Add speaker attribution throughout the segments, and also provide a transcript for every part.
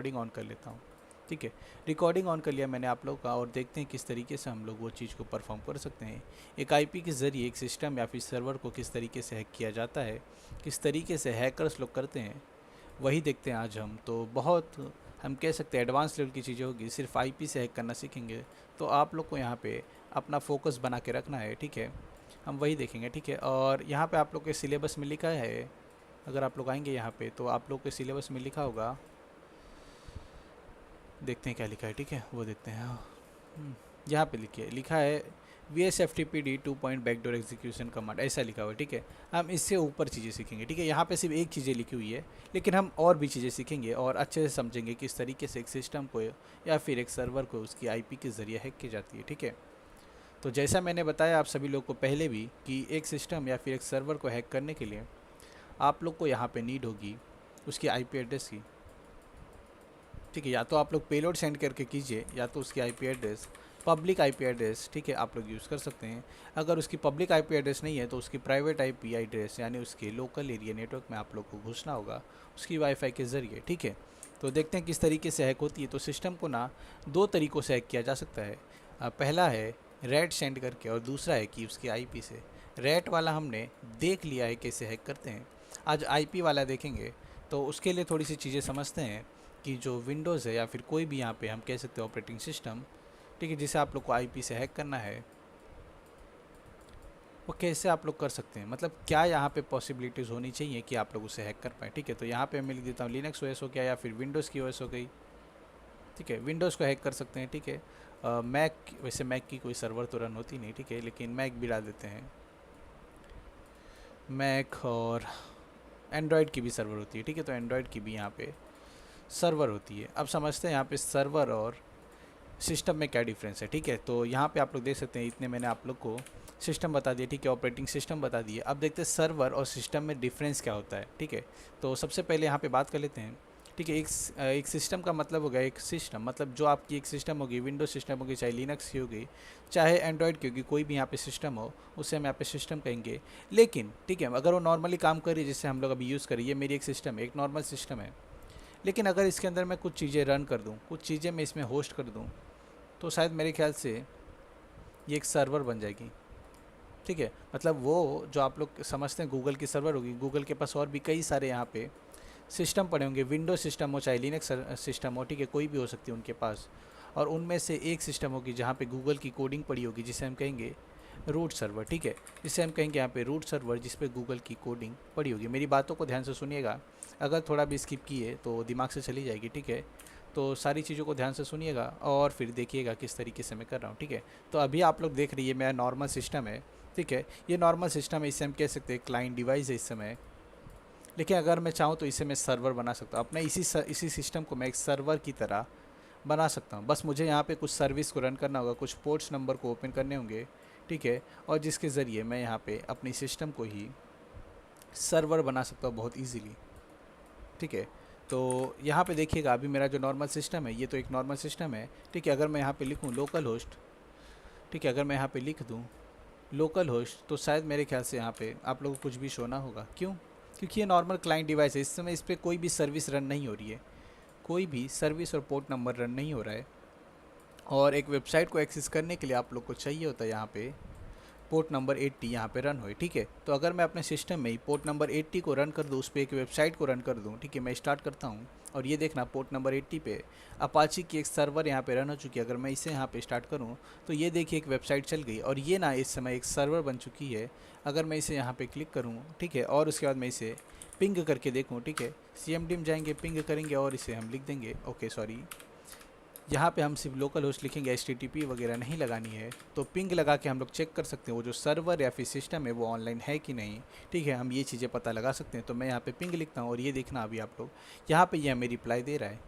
Speaker 1: Recording on कर लेता हूँ। ठीक है, रिकॉर्डिंग ऑन कर लिया मैंने आप लोग का, और देखते हैं किस तरीके से हम लोग वो चीज़ को परफॉर्म कर सकते हैं। एक आईपी के ज़रिए एक सिस्टम या फिर सर्वर को किस तरीके से हैक किया जाता है, किस तरीके से हैकर्स लोग करते हैं, वही देखते हैं आज हम। तो बहुत, हम कह सकते हैं एडवांस लेवल की चीज़ें होगी। सिर्फ आईपी से हैक करना सीखेंगे तो आप लोग को यहाँ पे अपना फोकस बना के रखना है। ठीक है, हम वही देखेंगे। ठीक है, और यहाँ पे आप लोग के सिलेबस में लिखा है, अगर आप लोग आएंगे यहाँ पे तो आप लोग के सिलेबस में लिखा होगा, देखते हैं क्या लिखा है। ठीक है, वो देखते हैं। हाँ, यहाँ पे लिखा है VSFTPD 2 point backdoor execution command, ऐसा लिखा हुआ है। ठीक है, हम इससे ऊपर चीज़ें सीखेंगे। ठीक है, यहाँ पे सिर्फ एक चीज़ें लिखी हुई है, लेकिन हम और भी चीज़ें सीखेंगे और अच्छे से समझेंगे किस तरीके से एक सिस्टम को या फिर एक सर्वर को उसकी आईपी के ज़रिए हैक की जाती है। ठीक है, तो जैसा मैंने बताया आप सभी लोग को पहले भी कि एक सिस्टम या फिर एक सर्वर को हैक करने के लिए आप लोग को यहाँ पे नीड होगी उसकी आईपी एड्रेस की। ठीक है, या तो आप लोग पेलोड सेंड करके कीजिए, या तो उसकी IP address, public IP address, ठीक है, आप लोग यूज़ कर सकते हैं। अगर उसकी पब्लिक आईपी एड्रेस नहीं है तो उसकी प्राइवेट आईपी एड्रेस यानी उसके लोकल एरिया नेटवर्क में आप लोग को घुसना होगा उसकी वाईफाई के ज़रिए। ठीक है, तो देखते हैं किस तरीके से हैक होती है। तो सिस्टम को ना दो तरीक़ों से हैक किया जा सकता है। पहला है रैट सेंड करके, और दूसरा है कि उसकी आईपी से। रैट वाला हमने देख लिया है कैसे हैक करते हैं, आज आईपी वाला देखेंगे। तो उसके लिए थोड़ी सी चीज़ें समझते हैं कि जो विंडोज़ है या फिर कोई भी यहाँ पे हम कह सकते हैं ऑपरेटिंग सिस्टम, ठीक है, जिसे आप लोग को आईपी से हैक करना है, वो कैसे आप लोग कर सकते हैं, मतलब क्या यहाँ पे पॉसिबिलिटीज़ होनी चाहिए कि आप लोग उसे हैक कर पाएँ। ठीक है, तो यहाँ पे मैं लिख देता हूँ लिनक्स ओएस हो गया या फिर विंडोज़ की ओएस हो गई। ठीक है, विंडोज़ को हैक कर सकते हैं। ठीक है, मैक, वैसे मैक की कोई सर्वर तो रन होती नहीं। ठीक है, लेकिन मैक भी डाल देते हैं, मैक, और एंड्रॉयड की भी सर्वर होती है। ठीक है, तो एंड्रॉयड की भी यहाँ पे सर्वर होती है। अब समझते हैं यहाँ पे सर्वर और सिस्टम में क्या डिफरेंस है। ठीक है, तो यहाँ पे आप लोग देख सकते हैं, इतने मैंने आप लोग को सिस्टम बता दिया। ठीक है, ऑपरेटिंग सिस्टम बता दिए। अब देखते हैं सर्वर और सिस्टम में डिफरेंस क्या होता है। ठीक है, तो सबसे पहले यहाँ पे बात कर लेते हैं। ठीक है, एक सिस्टम का मतलब हो गया, एक सिस्टम मतलब जो आपकी एक सिस्टम होगी, विंडोज सिस्टम होगी, चाहे लिनक्स की होगी, चाहे एंड्रॉयड की होगी, कोई भी यहाँ पे सिस्टम हो उसे हम यहाँ पे सिस्टम कहेंगे। लेकिन ठीक है, अगर वो नॉर्मली काम कर रही है जिससे हम लोग अभी यूज़ करें, ये मेरी एक सिस्टम है, एक नॉर्मल सिस्टम है। लेकिन अगर इसके अंदर मैं कुछ चीज़ें रन कर दूँ, कुछ चीज़ें मैं इसमें होस्ट कर दूँ, तो शायद मेरे ख्याल से ये एक सर्वर बन जाएगी। ठीक है, मतलब वो जो आप लोग समझते हैं गूगल की सर्वर होगी, गूगल के पास और भी कई सारे यहाँ पे सिस्टम पड़े होंगे, विंडोज सिस्टम हो चाहे लिनक्स सिस्टम हो। ठीक है, कोई भी हो सकती है उनके पास, और उनमें से एक सिस्टम होगी जहाँ पे गूगल की कोडिंग पड़ी होगी, जिसे हम कहेंगे रूट सर्वर। ठीक है, जिसे हम कहेंगे यहाँ पे रूट सर्वर, जिस पे गूगल की कोडिंग पड़ी होगी। मेरी बातों को ध्यान से सुनिएगा, अगर थोड़ा भी स्किप किए तो दिमाग से चली जाएगी। ठीक है, तो सारी चीज़ों को ध्यान से सुनिएगा और फिर देखिएगा किस तरीके से मैं कर रहा हूँ। ठीक है, तो अभी आप लोग देख रही है मेरा नॉर्मल सिस्टम है। ठीक है, ये नॉर्मल सिस्टम है, इसे हम कह सकते हैं क्लाइंट डिवाइस है इस समय। लेकिन अगर मैं चाहूँ तो इसे मैं सर्वर बना सकता हूँ, अपने इसी सिस्टम को मैं एक सर्वर की तरह बना सकता हूँ। बस मुझे यहाँ पे कुछ सर्विस को रन करना होगा, कुछ पोर्ट्स नंबर को ओपन करने होंगे। ठीक है, और जिसके ज़रिए मैं यहाँ पे अपनी सिस्टम को ही सर्वर बना सकता हूँ बहुत ईजीली। ठीक है, तो यहाँ पे देखिएगा अभी मेरा जो नॉर्मल सिस्टम है, ये तो एक नॉर्मल सिस्टम है। ठीक है, अगर मैं यहाँ पे लिखूँ लोकल होस्ट, ठीक है, अगर मैं यहाँ पे लिख दूँ लोकल होस्ट, तो शायद मेरे ख्याल से यहाँ पे आप लोगों को कुछ भी शो ना होगा। क्यों? क्योंकि ये नॉर्मल क्लाइंट डिवाइस है, इस समय इस पर कोई भी सर्विस रन नहीं हो रही है, कोई भी सर्विस और पोर्ट नंबर रन नहीं हो रहा है। और एक वेबसाइट को एक्सेस करने के लिए आप लोग को चाहिए होता है यहाँ पे पोर्ट नंबर 80 यहाँ पे रन होए। ठीक है, तो अगर मैं अपने सिस्टम में ही पोर्ट नंबर 80 को रन कर दूँ, उस पर एक वेबसाइट को रन कर दूँ। ठीक है, मैं स्टार्ट करता हूँ और ये देखना पोर्ट नंबर 80 पे अपाची की एक सर्वर यहाँ पे रन हो चुकी है। अगर मैं इसे यहाँ पे स्टार्ट करूँ तो ये देखिए एक वेबसाइट चल गई, और ये ना इस समय एक सर्वर बन चुकी है। अगर मैं इसे यहाँ पे क्लिक करूँ, ठीक है, और उसके बाद मैं इसे पिंग करके देखूँ, ठीक है, CMD में जाएंगे, पिंग करेंगे और इसे हम लिख देंगे, ओके सॉरी, यहाँ पे हम सिर्फ लोकल होस्ट लिखेंगे, HTTP वगैरह नहीं लगानी है। तो पिंग लगा के हम लोग चेक कर सकते हैं वो जो सर्वर या फिर सिस्टम है वो ऑनलाइन है कि नहीं। ठीक है, हम ये चीज़ें पता लगा सकते हैं। तो मैं यहाँ पे पिंग लिखता हूँ और ये देखना अभी आप लोग, यहाँ पे ये हमें रिप्लाई दे रहा है,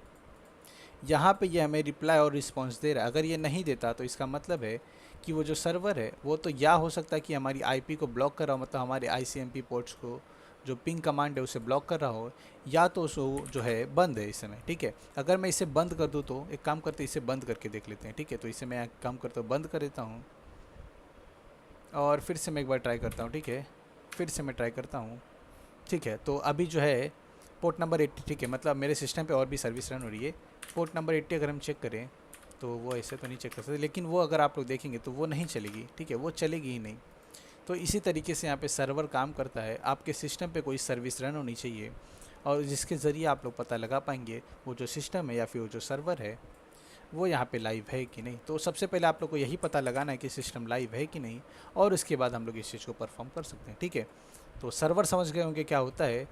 Speaker 1: यहाँ पे ये हमें रिप्लाई और रिस्पॉन्स दे रहा है। अगर ये नहीं देता तो इसका मतलब है कि वो जो सर्वर है वो तो या हो सकता है कि हमारी IP को ब्लॉक कर रहा हो, मतलब हमारे ICMP पोर्ट्स को जो पिंग कमांड है उसे ब्लॉक कर रहा हो, या तो उसको जो है बंद है इस समय। ठीक है, अगर मैं इसे बंद कर दूँ तो एक काम करते हैं, इसे बंद करके देख लेते हैं। ठीक है, तो इसे मैं काम करता हूँ, बंद कर देता हूँ और फिर से मैं एक बार ट्राई करता हूँ। ठीक है, फिर से मैं ट्राई करता हूँ। ठीक है, तो अभी जो है पोर्ट नंबर 80, ठीक है, मतलब मेरे सिस्टम पे और भी सर्विस रन हो रही है। पोर्ट नंबर 80 अगर हम चेक करें तो वो ऐसे तो नहीं चेक कर सकते, लेकिन वो अगर आप लोग देखेंगे तो वो नहीं चलेगी, ठीक है, वो चलेगी ही नहीं। तो इसी तरीके से यहाँ पे सर्वर काम करता है। आपके सिस्टम पे कोई सर्विस रन होनी चाहिए और जिसके ज़रिए आप लोग पता लगा पाएंगे वो जो सिस्टम है या फिर वो जो सर्वर है वो यहाँ पे लाइव है कि नहीं। तो सबसे पहले आप लोग को यही पता लगाना है कि सिस्टम लाइव है कि नहीं, और उसके बाद हम लोग इस चीज़ को परफॉर्म कर सकते हैं, ठीक है। तो सर्वर समझ गए होंगे क्या होता है,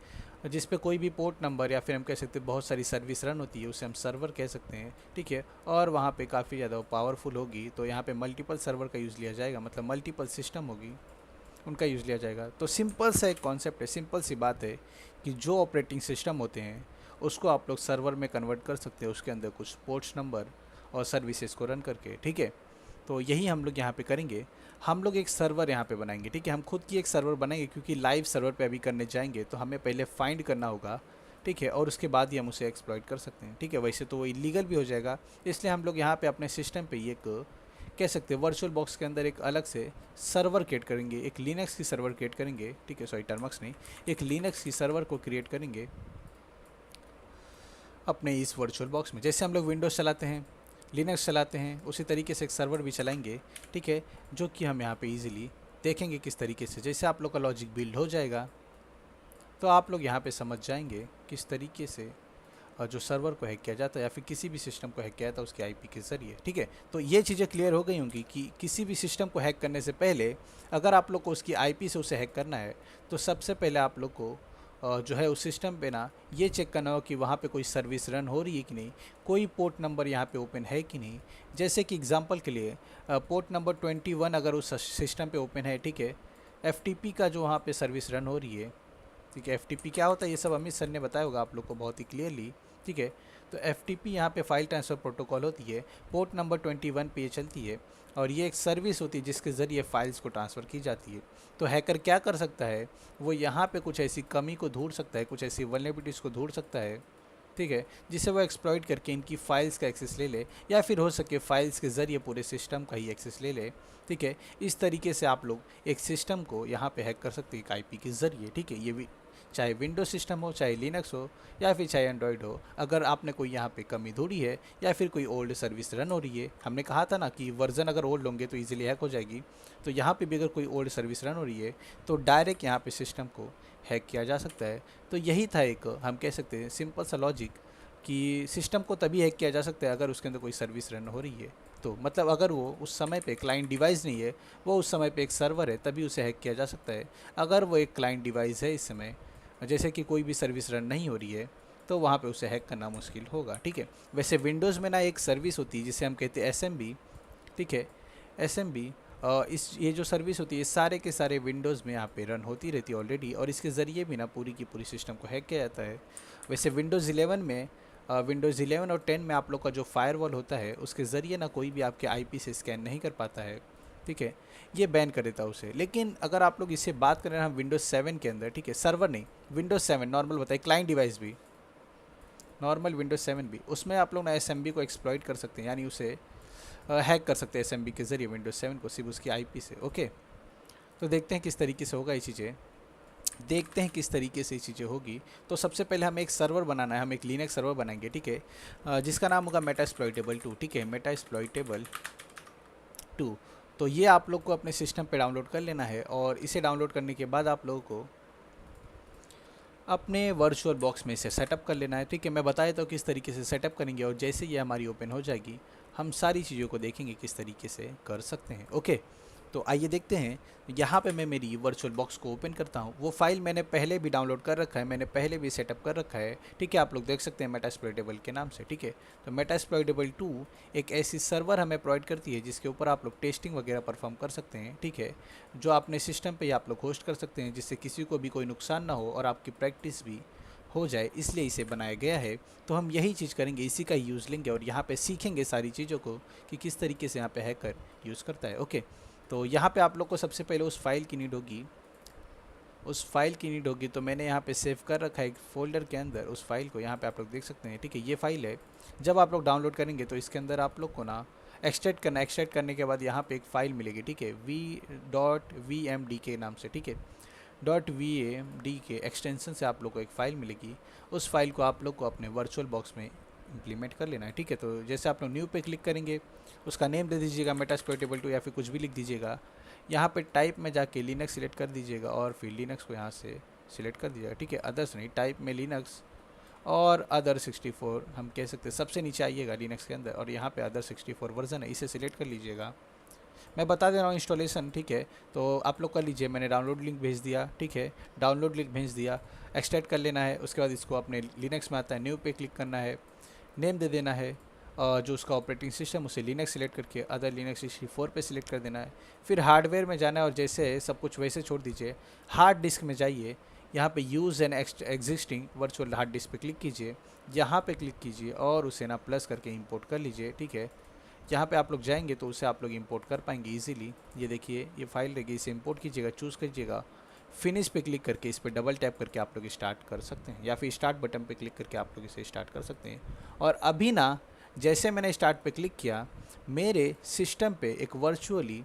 Speaker 1: जिस पे कोई भी पोर्ट नंबर या फिर हम कह सकते हैं बहुत सारी सर्विस रन होती है, उसे हम सर्वर कह सकते हैं, ठीक है। और वहाँ पे काफ़ी ज़्यादा पावरफुल होगी, तो यहाँ पे मल्टीपल सर्वर का यूज़ लिया जाएगा, मतलब मल्टीपल सिस्टम होगी उनका यूज़ लिया जाएगा। तो सिंपल सा एक कॉन्सेप्ट है, सिंपल सी बात है कि जो ऑपरेटिंग सिस्टम होते हैं उसको आप लोग सर्वर में कन्वर्ट कर सकते हैं, उसके अंदर कुछ पोर्ट्स नंबर और सर्विसेज को रन करके, ठीक है। तो यही हम लोग यहाँ पे करेंगे। हम लोग एक सर्वर यहाँ पे बनाएंगे, ठीक है, हम खुद की एक सर्वर बनाएंगे, क्योंकि लाइव सर्वर पे अभी करने जाएंगे तो हमें पहले फाइंड करना होगा, ठीक है, और उसके बाद ही हम उसे एक्सप्लॉइट कर सकते हैं, ठीक है। वैसे तो वो इलीगल भी हो जाएगा, इसलिए हम लोग यहाँ पे अपने सिस्टम पे एक कह सकते हैं वर्चुअल बॉक्स के अंदर एक अलग से सर्वर क्रिएट करेंगे, एक लिनक्स की सर्वर क्रिएट करेंगे, ठीक है, सॉरी टर्मक्स नहीं, एक लिनक्स की सर्वर को क्रिएट करेंगे अपने इस वर्चुअल बॉक्स में। जैसे हम लोग विंडोज़ चलाते हैं, लिनक्स चलाते हैं, उसी तरीके से एक सर्वर भी चलाएंगे, ठीक है, जो कि हम यहाँ पे इजीली देखेंगे किस तरीके से। जैसे आप लोग का लॉजिक बिल्ड हो जाएगा तो आप लोग यहाँ पे समझ जाएंगे किस तरीके से जो सर्वर को हैक किया जाता है या फिर किसी भी सिस्टम को हैक किया जाता है उसके आईपी के ज़रिए, ठीक है। तो ये चीज़ें क्लियर हो गई होंगी कि किसी भी सिस्टम को हैक करने से पहले अगर आप लोग को उसकी आईपी से उसे हैक करना है तो सबसे पहले आप लोग को जो है उस सिस्टम पे ना ये चेक करना हो कि वहाँ पे कोई सर्विस रन हो रही है कि नहीं, कोई पोर्ट नंबर यहाँ पे ओपन है कि नहीं। जैसे कि एग्जांपल के लिए पोर्ट नंबर 21 अगर उस सिस्टम पे ओपन है, ठीक है, एफटीपी का जो वहाँ पे सर्विस रन हो रही है, ठीक है। एफटीपी क्या होता है ये सब अमित सर ने बताया होगा आप लोग को बहुत ही क्लियरली, ठीक है। तो एफटीपी यहाँ पे फाइल ट्रांसफ़र प्रोटोकॉल होती है, पोर्ट नंबर 21 पे ये चलती है और ये एक सर्विस होती है जिसके ज़रिए फाइल्स को ट्रांसफ़र की जाती है। तो हैकर क्या कर सकता है, वो यहाँ पे कुछ ऐसी कमी को ढूंढ सकता है, कुछ ऐसी वल्नरेबिलिटीज़ को ढूंढ सकता है, ठीक है, जिसे वो एक्सप्लॉइट करके इनकी फ़ाइल्स का एक्सेस ले ले, या फिर हो सके फ़ाइल्स के ज़रिए पूरे सिस्टम का ही एक्सेस ले ले, ठीक है। इस तरीके से आप लोग एक सिस्टम को यहाँ पे हैक कर सकते हैं एक आईपी के ज़रिए, ठीक है। ये भी चाहे विंडोज सिस्टम हो, चाहे लिनक्स हो, या फिर चाहे एंड्रॉयड हो। अगर आपने कोई यहाँ पे कमी ढूंढी है या फिर कोई ओल्ड सर्विस रन हो रही है, हमने कहा था ना कि वर्जन अगर ओल्ड होंगे तो इजीली हैक हो जाएगी, तो यहाँ पे भी अगर कोई ओल्ड सर्विस रन हो रही है तो डायरेक्ट यहाँ पे सिस्टम को हैक किया जा सकता है। तो यही था एक हम कह सकते हैं सिंपल सा लॉजिक कि सिस्टम को तभी हैक किया जा सकता है अगर उसके अंदर कोई सर्विस रन हो रही है। तो मतलब अगर वो उस समय पे क्लाइंट डिवाइस नहीं है, वो उस समय पे एक सर्वर है, तभी उसे हैक किया जा सकता है। अगर वो एक क्लाइंट डिवाइस है इस समय, जैसे कि कोई भी सर्विस रन नहीं हो रही है, तो वहाँ पे उसे हैक करना मुश्किल होगा, ठीक है। वैसे विंडोज़ में ना एक सर्विस होती है जिसे हम कहते हैं एसएमबी, ठीक है। एसएमबी इस ये जो सर्विस होती है सारे के सारे विंडोज़ में यहाँ पे रन होती रहती है ऑलरेडी, और इसके ज़रिए भी ना पूरी की पूरी सिस्टम को हैक किया जाता है। वैसे विंडोज़ 11 में विंडोज़ 11 और 10 में आप लोग का जो फायरवॉल होता है उसके ज़रिए ना कोई भी आपके आईपी से स्कैन नहीं कर पाता है, ठीक है, ये बैन कर देता है उसे। लेकिन अगर आप लोग इससे बात करें हम विंडोज़ 7 के अंदर, ठीक है, सर्वर नहीं, विंडोज़ 7 नॉर्मल बताइए, क्लाइंट डिवाइस भी नॉर्मल विंडोज़ 7 भी, उसमें आप लोग ना एसएमबी को एक्सप्लॉइट कर सकते हैं, यानी उसे हैक कर सकते हैं एसएमबी के ज़रिए विंडोज़ 7 को, सिर्फ उसकी आईपी से, ओके। तो देखते हैं किस तरीके से होगा ये चीज़ें, देखते हैं किस तरीके से ये चीज़ें होगी। तो सबसे पहले हमें एक सर्वर बनाना है, हम एक लिनक्स सर्वर बनाएंगे, ठीक है, जिसका नाम होगा मेटास्प्लॉइटेबल 2, ठीक है, मेटास्प्लॉइटेबल 2। तो ये आप लोग को अपने सिस्टम पे डाउनलोड कर लेना है, और इसे डाउनलोड करने के बाद आप लोगों को अपने वर्चुअल बॉक्स में इसे सेटअप कर लेना है, ठीक है। मैं बताया तो किस तरीके से सेटअप करेंगे, और जैसे ये हमारी ओपन हो जाएगी हम सारी चीज़ों को देखेंगे किस तरीके से कर सकते हैं, ओके। तो आइए देखते हैं, यहाँ पे मैं मेरी वर्चुअल बॉक्स को ओपन करता हूँ। वो फाइल मैंने पहले भी डाउनलोड कर रखा है, मैंने पहले भी सेटअप कर रखा है, ठीक है, आप लोग देख सकते हैं मेटास्प्लॉइटेबल के नाम से, ठीक है। तो मेटास्प्लॉइटेबल 2 एक ऐसी सर्वर हमें प्रोवाइड करती है जिसके ऊपर आप लोग टेस्टिंग वगैरह परफॉर्म कर सकते हैं, ठीक है, जो अपने सिस्टम पर आप लोग होस्ट कर सकते हैं, जिससे किसी को भी कोई नुकसान ना हो और आपकी प्रैक्टिस भी हो जाए, इसलिए इसे बनाया गया है। तो हम यही चीज़ करेंगे, इसी का यूज़ लेंगे और यहाँ पे सीखेंगे सारी चीज़ों को कि किस तरीके से यहाँ पे हैकर यूज़ करता है, ओके। तो यहाँ पे आप लोग को सबसे पहले उस फाइल की नीड होगी, उस फाइल की नीड होगी। तो मैंने यहाँ पे सेव कर रखा है एक फ़ोल्डर के अंदर उस फाइल को, यहाँ पे आप लोग देख सकते हैं, ठीक है, ये फाइल है। जब आप लोग डाउनलोड करेंगे तो इसके अंदर आप लोग को ना एक्सट्रैक्ट करना, एक्सट्रैक्ट करने के बाद यहाँ पे एक फ़ाइल मिलेगी, ठीक है, v.vmd के नाम से, ठीक है। .vamd के एक्सटेंशन से आप लोग को एक फ़ाइल मिलेगी। उस फाइल को आप लोग को अपने वर्चुअल बॉक्स में इम्प्लीमेंट कर लेना है, ठीक है। तो जैसे आप लोग न्यू पे क्लिक करेंगे, उसका नेम दे दीजिएगा मेटास्प्लॉइटेबल 2 या फिर कुछ भी लिख दीजिएगा। यहाँ पे टाइप में जाके लिनक्स सिलेक्ट कर दीजिएगा और फिर लिनक्स को यहाँ से सिलेक्ट कर दीजिएगा, ठीक है। अदर्स नहीं, टाइप में लिनक्स और अदर 64 हम कह सकते हैं, सबसे नीचे आइएगा लिनक्स के अंदर और यहाँ पे अदर 64 वर्जन है, इसे सिलेक्ट कर लीजिएगा। मैं बता दे रहा हूँ इंस्टॉलेशन, ठीक है। तो आप लोग कर लीजिए, मैंने डाउनलोड लिंक भेज दिया, ठीक है। डाउनलोड लिंक भेज दिया, एक्सट्रैक्ट कर लेना है। उसके बाद इसको अपने लिनक्स में आता है, न्यू पे क्लिक करना है, नेम दे देना है जो उसका ऑपरेटिंग सिस्टम उसे लिनक्स सिलेक्ट करके अदर लिनक्स 64 पे सिलेक्ट कर देना है। फिर हार्डवेयर में जाना है और जैसे सब कुछ वैसे छोड़ दीजिए। हार्ड डिस्क में जाइए, यहाँ पे use an existing virtual hard disk पे क्लिक कीजिए, यहाँ पे क्लिक कीजिए और उसे ना प्लस करके इंपोर्ट कर लीजिए, ठीक है। यहाँ पे आप लोग जाएंगे तो उसे आप लोग इंपोर्ट कर पाएंगे इजीली। ये देखिए ये फाइल रहेगी, इसे इंपोर्ट कीजिएगा, चूज़ कीजिएगा, फिनिश पे क्लिक करके इस पर डबल टैप करके आप लोग स्टार्ट कर सकते हैं या फिर स्टार्ट बटन पे क्लिक करके आप लोग इसे स्टार्ट कर सकते हैं। और अभी ना जैसे मैंने स्टार्ट पे क्लिक किया, मेरे सिस्टम पे एक वर्चुअली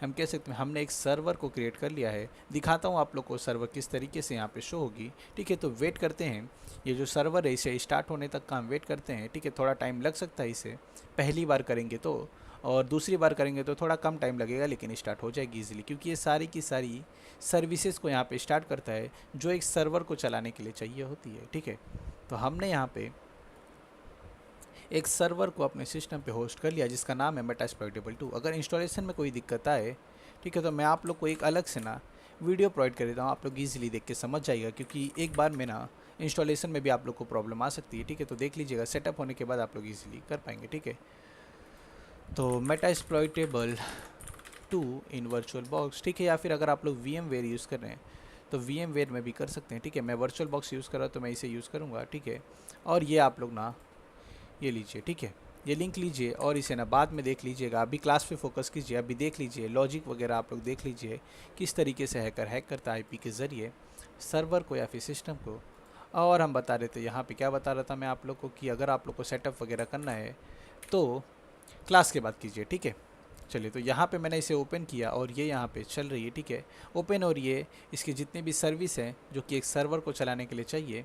Speaker 1: हम कह सकते हैं हमने एक सर्वर को क्रिएट कर लिया है। दिखाता हूँ आप लोग को सर्वर किस तरीके से यहाँ पे शो होगी, ठीक है। तो वेट करते हैं, ये जो सर्वर है इसे स्टार्ट होने तक का हम वेट करते हैं, ठीक है। थोड़ा टाइम लग सकता है इसे, पहली बार करेंगे तो, और दूसरी बार करेंगे तो थोड़ा कम टाइम लगेगा, लेकिन स्टार्ट हो जाएगी इजीली, क्योंकि ये सारी की सारी सर्विसेज को यहाँ पे स्टार्ट करता है जो एक सर्वर को चलाने के लिए चाहिए होती है, ठीक है। तो हमने यहाँ पे एक सर्वर को अपने सिस्टम पे होस्ट कर लिया जिसका नाम है मेटास्प्लॉइटेबल 2। अगर इंस्टॉलेशन में कोई दिक्कत आए, ठीक है, तो मैं आप लोग को एक अलग से ना वीडियो प्रोवाइड कर देता हूँ, आप लोग ईजिली देख के समझ जाइएगा, क्योंकि एक बार में ना इंस्टॉलेशन में भी आप लोग को प्रॉब्लम आ सकती है, ठीक है। तो देख लीजिएगा, सेटअप होने के बाद आप लोग ईजिली कर पाएंगे, ठीक है। तो मेटास्प्लॉइटेबल 2 इन वर्चुअल बॉक्स, ठीक है। या फिर अगर आप लोग VMware यूज़ कर रहे हैं तो VMware में भी कर सकते हैं, ठीक है। मैं वर्चुअल बॉक्स यूज़ कर रहा हूँ तो मैं इसे यूज़ करूँगा, ठीक है। और ये आप लोग ना ये लीजिए, ठीक है, ये लिंक लीजिए और इसे ना बाद में देख लीजिएगा। अभी क्लास पे फोकस कीजिए, अभी देख लीजिए लॉजिक वगैरह आप लोग देख लीजिए किस तरीके से हैकर हैक करता है IP के ज़रिए सर्वर को या फिर सिस्टम को। और हम बता रहे थे यहाँ पे, क्या बता रहा था मैं आप लोग को, कि अगर आप लोग को सेटअप वगैरह करना है तो क्लास के बाद कीजिए, ठीक है। चलिए, तो यहाँ पे मैंने इसे ओपन किया और ये यहाँ पे चल रही है, ठीक है, ओपन। और ये इसकी जितनी भी सर्विस हैं जो कि एक सर्वर को चलाने के लिए चाहिए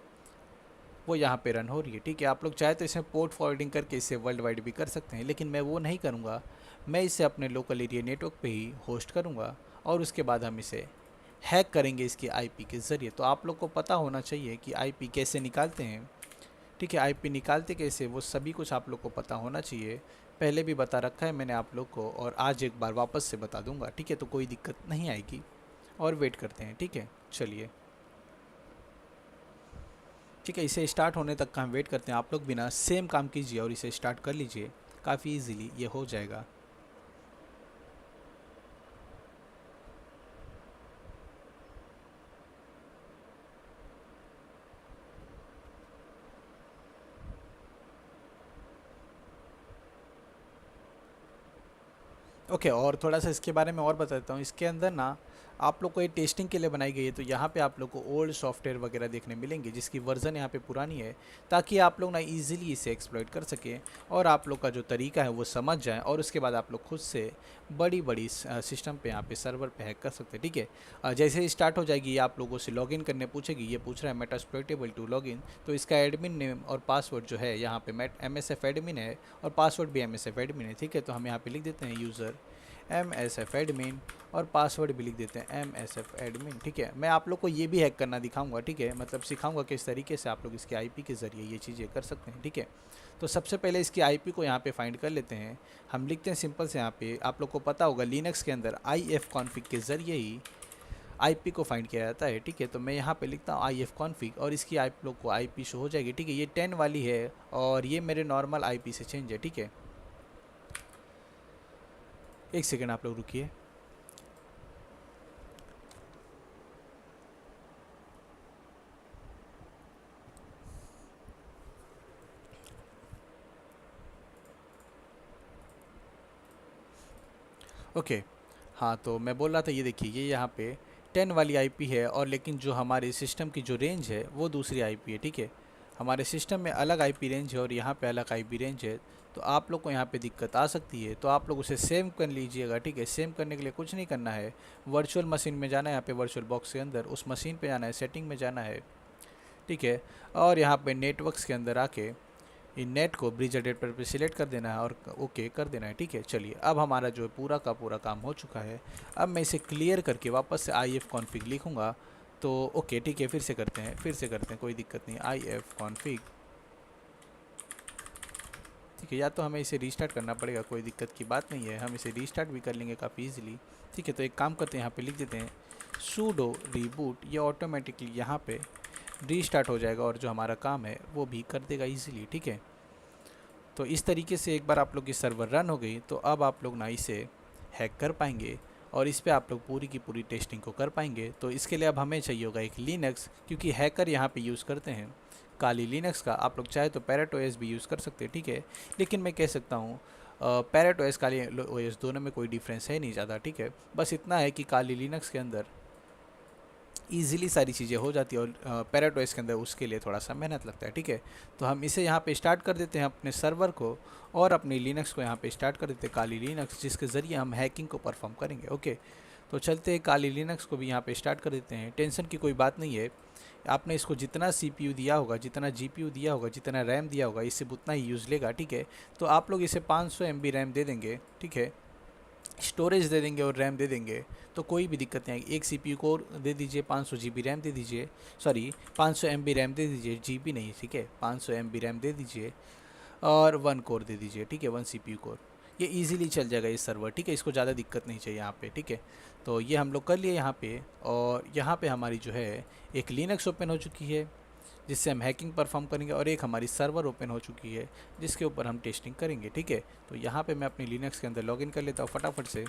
Speaker 1: वो यहाँ पे रन हो रही है, ठीक है। आप लोग चाहे तो इसमें पोर्ट फॉरवर्डिंग करके इसे वर्ल्ड वाइड भी कर सकते हैं, लेकिन मैं वो नहीं करूँगा। मैं इसे अपने लोकल एरिया नेटवर्क पे ही होस्ट करूँगा और उसके बाद हम इसे हैक करेंगे इसकी IP के ज़रिए। तो आप लोग को पता होना चाहिए कि IP कैसे निकालते हैं, ठीक है। IP निकालते कैसे, वो सभी कुछ आप लोग को पता होना चाहिए। पहले भी बता रखा है मैंने आप लोग को और आज एक बार वापस से बता दूंगा, ठीक है। तो कोई दिक्कत नहीं आएगी और वेट करते हैं, ठीक है। चलिए, ठीक है, इसे स्टार्ट होने तक का हम वेट करते हैं। आप लोग भी ना सेम काम कीजिए और इसे स्टार्ट कर लीजिए, काफ़ी इजीली ये हो जाएगा। ओके, और थोड़ा सा इसके बारे में और बता देता हूँ। इसके अंदर ना आप लोग को ये टेस्टिंग के लिए बनाई गई है, तो यहाँ पे आप लोग को ओल्ड सॉफ्टवेयर वगैरह देखने मिलेंगे जिसकी वर्जन यहाँ पे पुरानी है, ताकि आप लोग ना इजीली इसे एक्सप्लॉइट कर सकें और आप लोग का जो तरीका है वो समझ जाएं और उसके बाद आप लोग खुद से बड़ी बड़ी सिस्टम पे यहाँ पे सर्वर पे हैक कर सकते हैं, ठीक है। जैसे ही स्टार्ट हो जाएगी ये आप लोगों से लॉगिन करने पूछेगी। ये पूछ रहा है मेटास्प्लॉइटेबल 2 लॉगिन, तो इसका एडमिन नेम और पासवर्ड जो है यहाँ पे MSF एडमिन है और पासवर्ड भी MSF एडमिन है, ठीक है। तो हम यहाँ पे लिख देते हैं यूज़र MSF एडमिन और पासवर्ड भी लिख देते हैं MSF एडमिन, ठीक है। मैं आप लोग को ये भी हैक करना दिखाऊंगा, ठीक है, मतलब सिखाऊंगा किस तरीके से आप लोग इसके IP के ज़रिए ये चीज़ें कर सकते हैं, ठीक है। तो सबसे पहले इसकी IP को यहाँ पे फाइंड कर लेते हैं। हम लिखते हैं सिंपल से, यहाँ पे आप लोग को पता होगा लिनक्स के अंदर ifconfig के ज़रिए ही IP को फाइंड किया जाता है, ठीक है। तो मैं यहाँ पे लिखता हूँ ifconfig और इसकी आप लोग को IP शो हो जाएगी, ठीक है। ये 10 वाली है और ये मेरे नॉर्मल IP से चेंज है, ठीक है। एक सेकेंड आप लोग रुकिए। ओके, हाँ, तो मैं बोल रहा था, ये देखिए ये यहाँ पे 10 वाली IP है और लेकिन जो हमारे सिस्टम की जो रेंज है वो दूसरी IP है, ठीक है। हमारे सिस्टम में अलग आईपी रेंज है और यहाँ पे अलग आईपी रेंज है, तो आप लोग को यहाँ पे दिक्कत आ सकती है। तो आप लोग उसे सेव कर लीजिएगा, ठीक है। सेव करने के लिए कुछ नहीं करना है, वर्चुअल मशीन में जाना है, यहाँ पे वर्चुअल बॉक्स के अंदर उस मशीन पे जाना है, सेटिंग में जाना है, ठीक है। और यहाँ पे नेटवर्क्स के अंदर आके इन नेट को ब्रिज एडेप्टर पे सिलेक्ट कर देना है और ओके कर देना है, ठीक है। चलिए अब हमारा जो है पूरा का पूरा काम हो चुका है। अब मैं इसे क्लियर करके वापस से IF कॉन्फ़िग लिखूँगा, तो ओके ठीक है, फिर से करते हैं, कोई दिक्कत नहीं। IF कॉन्फ़िग, ठीक है। या तो हमें इसे रीस्टार्ट करना पड़ेगा, कोई दिक्कत की बात नहीं है, हम इसे रीस्टार्ट भी कर लेंगे काफ़ी ईजिली, ठीक है। तो एक काम करते हैं, यहाँ पे लिख देते हैं sudo reboot, ये ऑटोमेटिकली यहाँ पे रीस्टार्ट हो जाएगा और जो हमारा काम है वो भी कर देगा ईजिली, ठीक है। तो इस तरीके से एक बार आप लोग की सर्वर रन हो गई तो अब आप लोग ना इसे हैक कर पाएंगे और इस पे आप लोग पूरी की पूरी टेस्टिंग को कर पाएंगे। तो इसके लिए अब हमें चाहिए होगा एक लिनक्स, क्योंकि हैकर यहाँ पे यूज़ करते हैं काली लिनक्स का। आप लोग चाहे तो पैरेट OS भी यूज़ कर सकते हैं, ठीक है। लेकिन मैं कह सकता हूँ पैरेट OS काली OS दोनों में कोई डिफरेंस है नहीं ज़्यादा, ठीक है। बस इतना है कि काली लिनक्स के अंदर ईज़िली सारी चीज़ें हो जाती है और पैरेट OS के अंदर उसके लिए थोड़ा सा मेहनत लगता है, ठीक है। तो हम इसे यहाँ पे स्टार्ट कर देते हैं अपने सर्वर को और अपनी लिनक्स को यहाँ पे स्टार्ट कर देते हैं काली लिनक्स, जिसके ज़रिए हम हैकिंग को परफॉर्म करेंगे, ओके। तो चलते हैं काली लिनक्स को भी यहाँ पे स्टार्ट कर देते हैं। टेंशन की कोई बात नहीं है, आपने इसको जितना CPU दिया होगा, जितना GPU दिया होगा, जितना रैम दिया होगा, इससे उतना ही यूज़ लेगा, ठीक है। तो आप लोग इसे 500 MB रैम दे देंगे, ठीक है, स्टोरेज दे देंगे और रैम दे देंगे, तो कोई भी दिक्कत नहीं आएगी। एक CPU को दे दीजिए, 500 GB रैम दे दीजिए, सॉरी 500 MB रैम दे दीजिए, GB नहीं, ठीक है। 500 MB रैम दे दीजिए और 1 कोर दे दीजिए, ठीक है, 1 CPU कोर। ये इजीली चल जाएगा ये सर्वर, ठीक है। इसको ज़्यादा दिक्कत नहीं चाहिए यहाँ पे, ठीक है। तो ये हम लोग कर लिए यहाँ पे, और यहाँ पे हमारी जो है एक लिनक्स ओपन हो चुकी है जिससे हम हैकिंग परफॉर्म करेंगे, और एक हमारी सर्वर ओपन हो चुकी है जिसके ऊपर हम टेस्टिंग करेंगे, ठीक है। तो यहाँ पे मैं अपनी लिनक्स के अंदर लॉगिन कर लेता हूँ फटाफट से,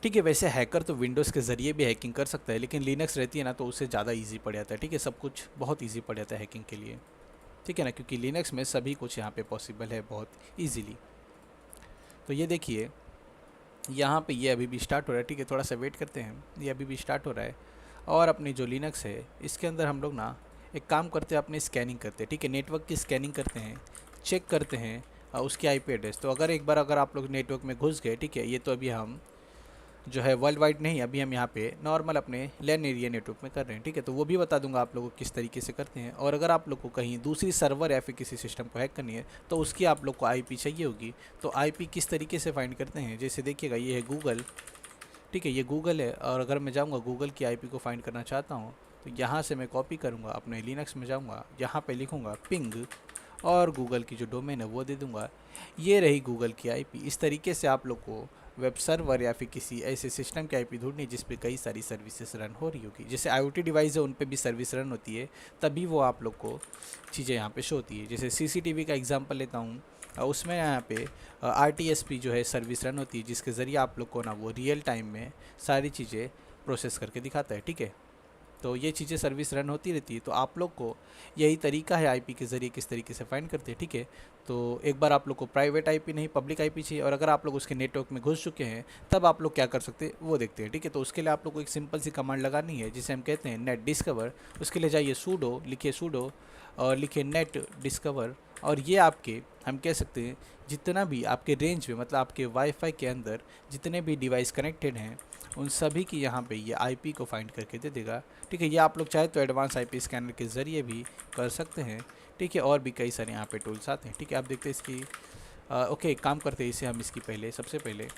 Speaker 1: ठीक है। वैसे हैकर तो विंडोज़ के ज़रिए भी हैकिंग कर सकता है, लेकिन लिनक्स रहती है ना तो उससे ज़्यादा इजी पड़ जाता है, ठीक है। सब कुछ बहुत इजी पड़ जाता है हैकिंग के लिए, ठीक है ना, क्योंकि लिनक्स में सभी कुछ यहाँ पे पॉसिबल है बहुत इजीली। तो ये देखिए यहाँ पे ये अभी भी स्टार्ट हो रहा है, ठीक है। थोड़ा सा वेट करते हैं, ये अभी भी स्टार्ट हो रहा है। और अपनी जो लिनक्स है इसके अंदर हम लोग ना एक काम करते हैं, अपनी स्कैनिंग करते हैं, ठीक है। नेटवर्क की स्कैनिंग करते हैं, चेक करते हैं उसकी IP एड्रेस। तो अगर एक बार अगर आप लोग नेटवर्क में घुस गए, ठीक है, ये तो अभी हम जो है वर्ल्ड वाइड नहीं, अभी हम यहाँ पे नॉर्मल अपने लैन एरिया नेटवर्क में कर रहे हैं, ठीक है। तो वो भी बता दूंगा आप लोगों को किस तरीके से करते हैं। और अगर आप लोग को कहीं दूसरी सर्वर या फिर किसी सिस्टम को हैक करनी है तो उसकी आप लोग को IP चाहिए होगी। तो IP किस तरीके से फाइंड करते हैं, जैसे देखिएगा ये है गूगल, ठीक है, ये गूगल है। और अगर मैं जाऊँगा गूगल की IP को फाइंड करना चाहता हूँ तो यहाँ से मैं कॉपी करूँगा, अपने लिनक्स में जाऊँगा, यहाँ पर लिखूँगा पिंग और गूगल की जो डोमेन है वो दे दूँगा। ये रही गूगल की IP। इस तरीके से आप लोग को वेब सर्वर या फिर किसी ऐसे सिस्टम की IP ढूंढनी जिस पे कई सारी सर्विसेज रन हो रही होगी, जैसे IoT डिवाइस है उन पे भी सर्विस रन होती है, तभी वो आप लोग को चीज़ें यहाँ पे शो होती है। जैसे CCTV का एग्जांपल लेता हूँ, उसमें यहाँ पे RTSP जो है सर्विस रन होती है, जिसके ज़रिए आप लोग को ना वो रियल टाइम में सारी चीज़ें प्रोसेस करके दिखाता है, ठीक है। तो ये चीज़ें सर्विस रन होती रहती है। तो आप लोग को यही तरीका है IP के ज़रिए किस तरीके से फाइंड करते हैं, ठीक है। तो एक बार आप लोग को प्राइवेट IP नहीं पब्लिक IP चाहिए, और अगर आप लोग उसके नेटवर्क में घुस चुके हैं तब आप लोग क्या कर सकते हैं वो देखते हैं, ठीक है। तो उसके लिए आप लोग को एक सिंपल सी कमांड लगानी है जिसे हम कहते हैं नेट डिस्कवर। उसके लिए जाइए सूडो, लिखिए सूडो और लिखिए नेट डिस्कवर, और ये आपके हम कह सकते हैं जितना भी आपके रेंज में, मतलब आपके वाईफाई के अंदर जितने भी डिवाइस कनेक्टेड हैं उन सभी की यहाँ पे ये IP को फाइंड करके दे देगा, ठीक है। ये आप लोग चाहे तो एडवांस IP स्कैनर के ज़रिए भी कर सकते हैं, ठीक है। और भी कई सारे यहाँ पे टूल्स आते हैं, ठीक है। आप देखते हैं इसकी ओके, एक काम करते हैं, इसे हम इसकी पहले सबसे पहले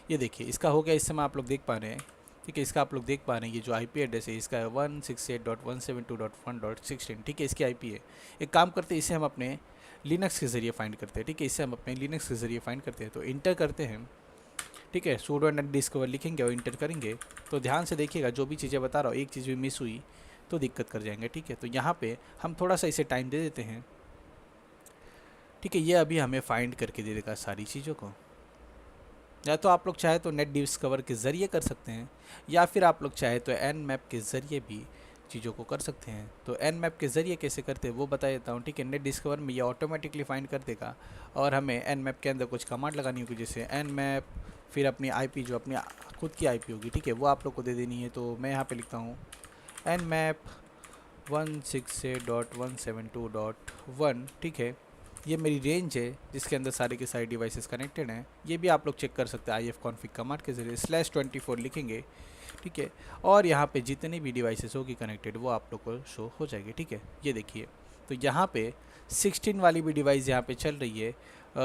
Speaker 1: ये देखिए इसका हो गया, इस समय आप लोग देख पा रहे हैं, ठीक है। इसका आप लोग देख पा रहे हैं ये जो IP एड्रेस है इसका 168.172.1.16, ठीक है, इसकी IP है। एक काम करते हैं, इसे हम अपने लिनक्स के ज़रिए फाइंड करते हैं, ठीक है। इसे हम अपने लिनक्स के ज़रिए फाइंड करते हैं। तो इंटर करते हैं, ठीक है, सूडो नेट डिस्कवर लिखेंगे और इंटर करेंगे। तो ध्यान से देखिएगा, जो भी चीज़ें बता रहा हूँ एक चीज़ भी मिस हुई तो दिक्कत कर जाएंगे, ठीक है। तो यहाँ पे हम थोड़ा सा इसे टाइम दे देते हैं, ठीक है। ये अभी हमें फाइंड करके दे देगा सारी चीज़ों को। या तो आप लोग चाहे तो नेट डिस्कवर के ज़रिए कर सकते हैं, या फिर आप लोग चाहे तो Nmap के ज़रिए भी चीज़ों को कर सकते हैं। तो Nmap के ज़रिए कैसे करते हैं वो बता देता हूँ, ठीक है। नेट डिस्कवर में ये ऑटोमेटिकली फाइंड कर देगा, और हमें Nmap के अंदर कुछ कमांड लगानी होगी, जैसे Nmap, फिर अपनी IP जो अपनी खुद की IP होगी, ठीक है, वो आप लोग को दे देनी है। तो मैं यहाँ पे लिखता हूँ nmap168.172.1, ठीक है। ये मेरी रेंज है जिसके अंदर सारे के सारे डिवाइसेस कनेक्टेड हैं। ये भी आप लोग चेक कर सकते हैं ifconfig कमांड के ज़रिए /24 लिखेंगे, ठीक है। और यहाँ पे जितनी भी डिवाइसेस होगी कनेक्टेड वो आप लोग को शो हो जाएगी, ठीक है। ये देखिए, तो यहाँ पे 16 वाली भी डिवाइस यहाँ पे चल रही है,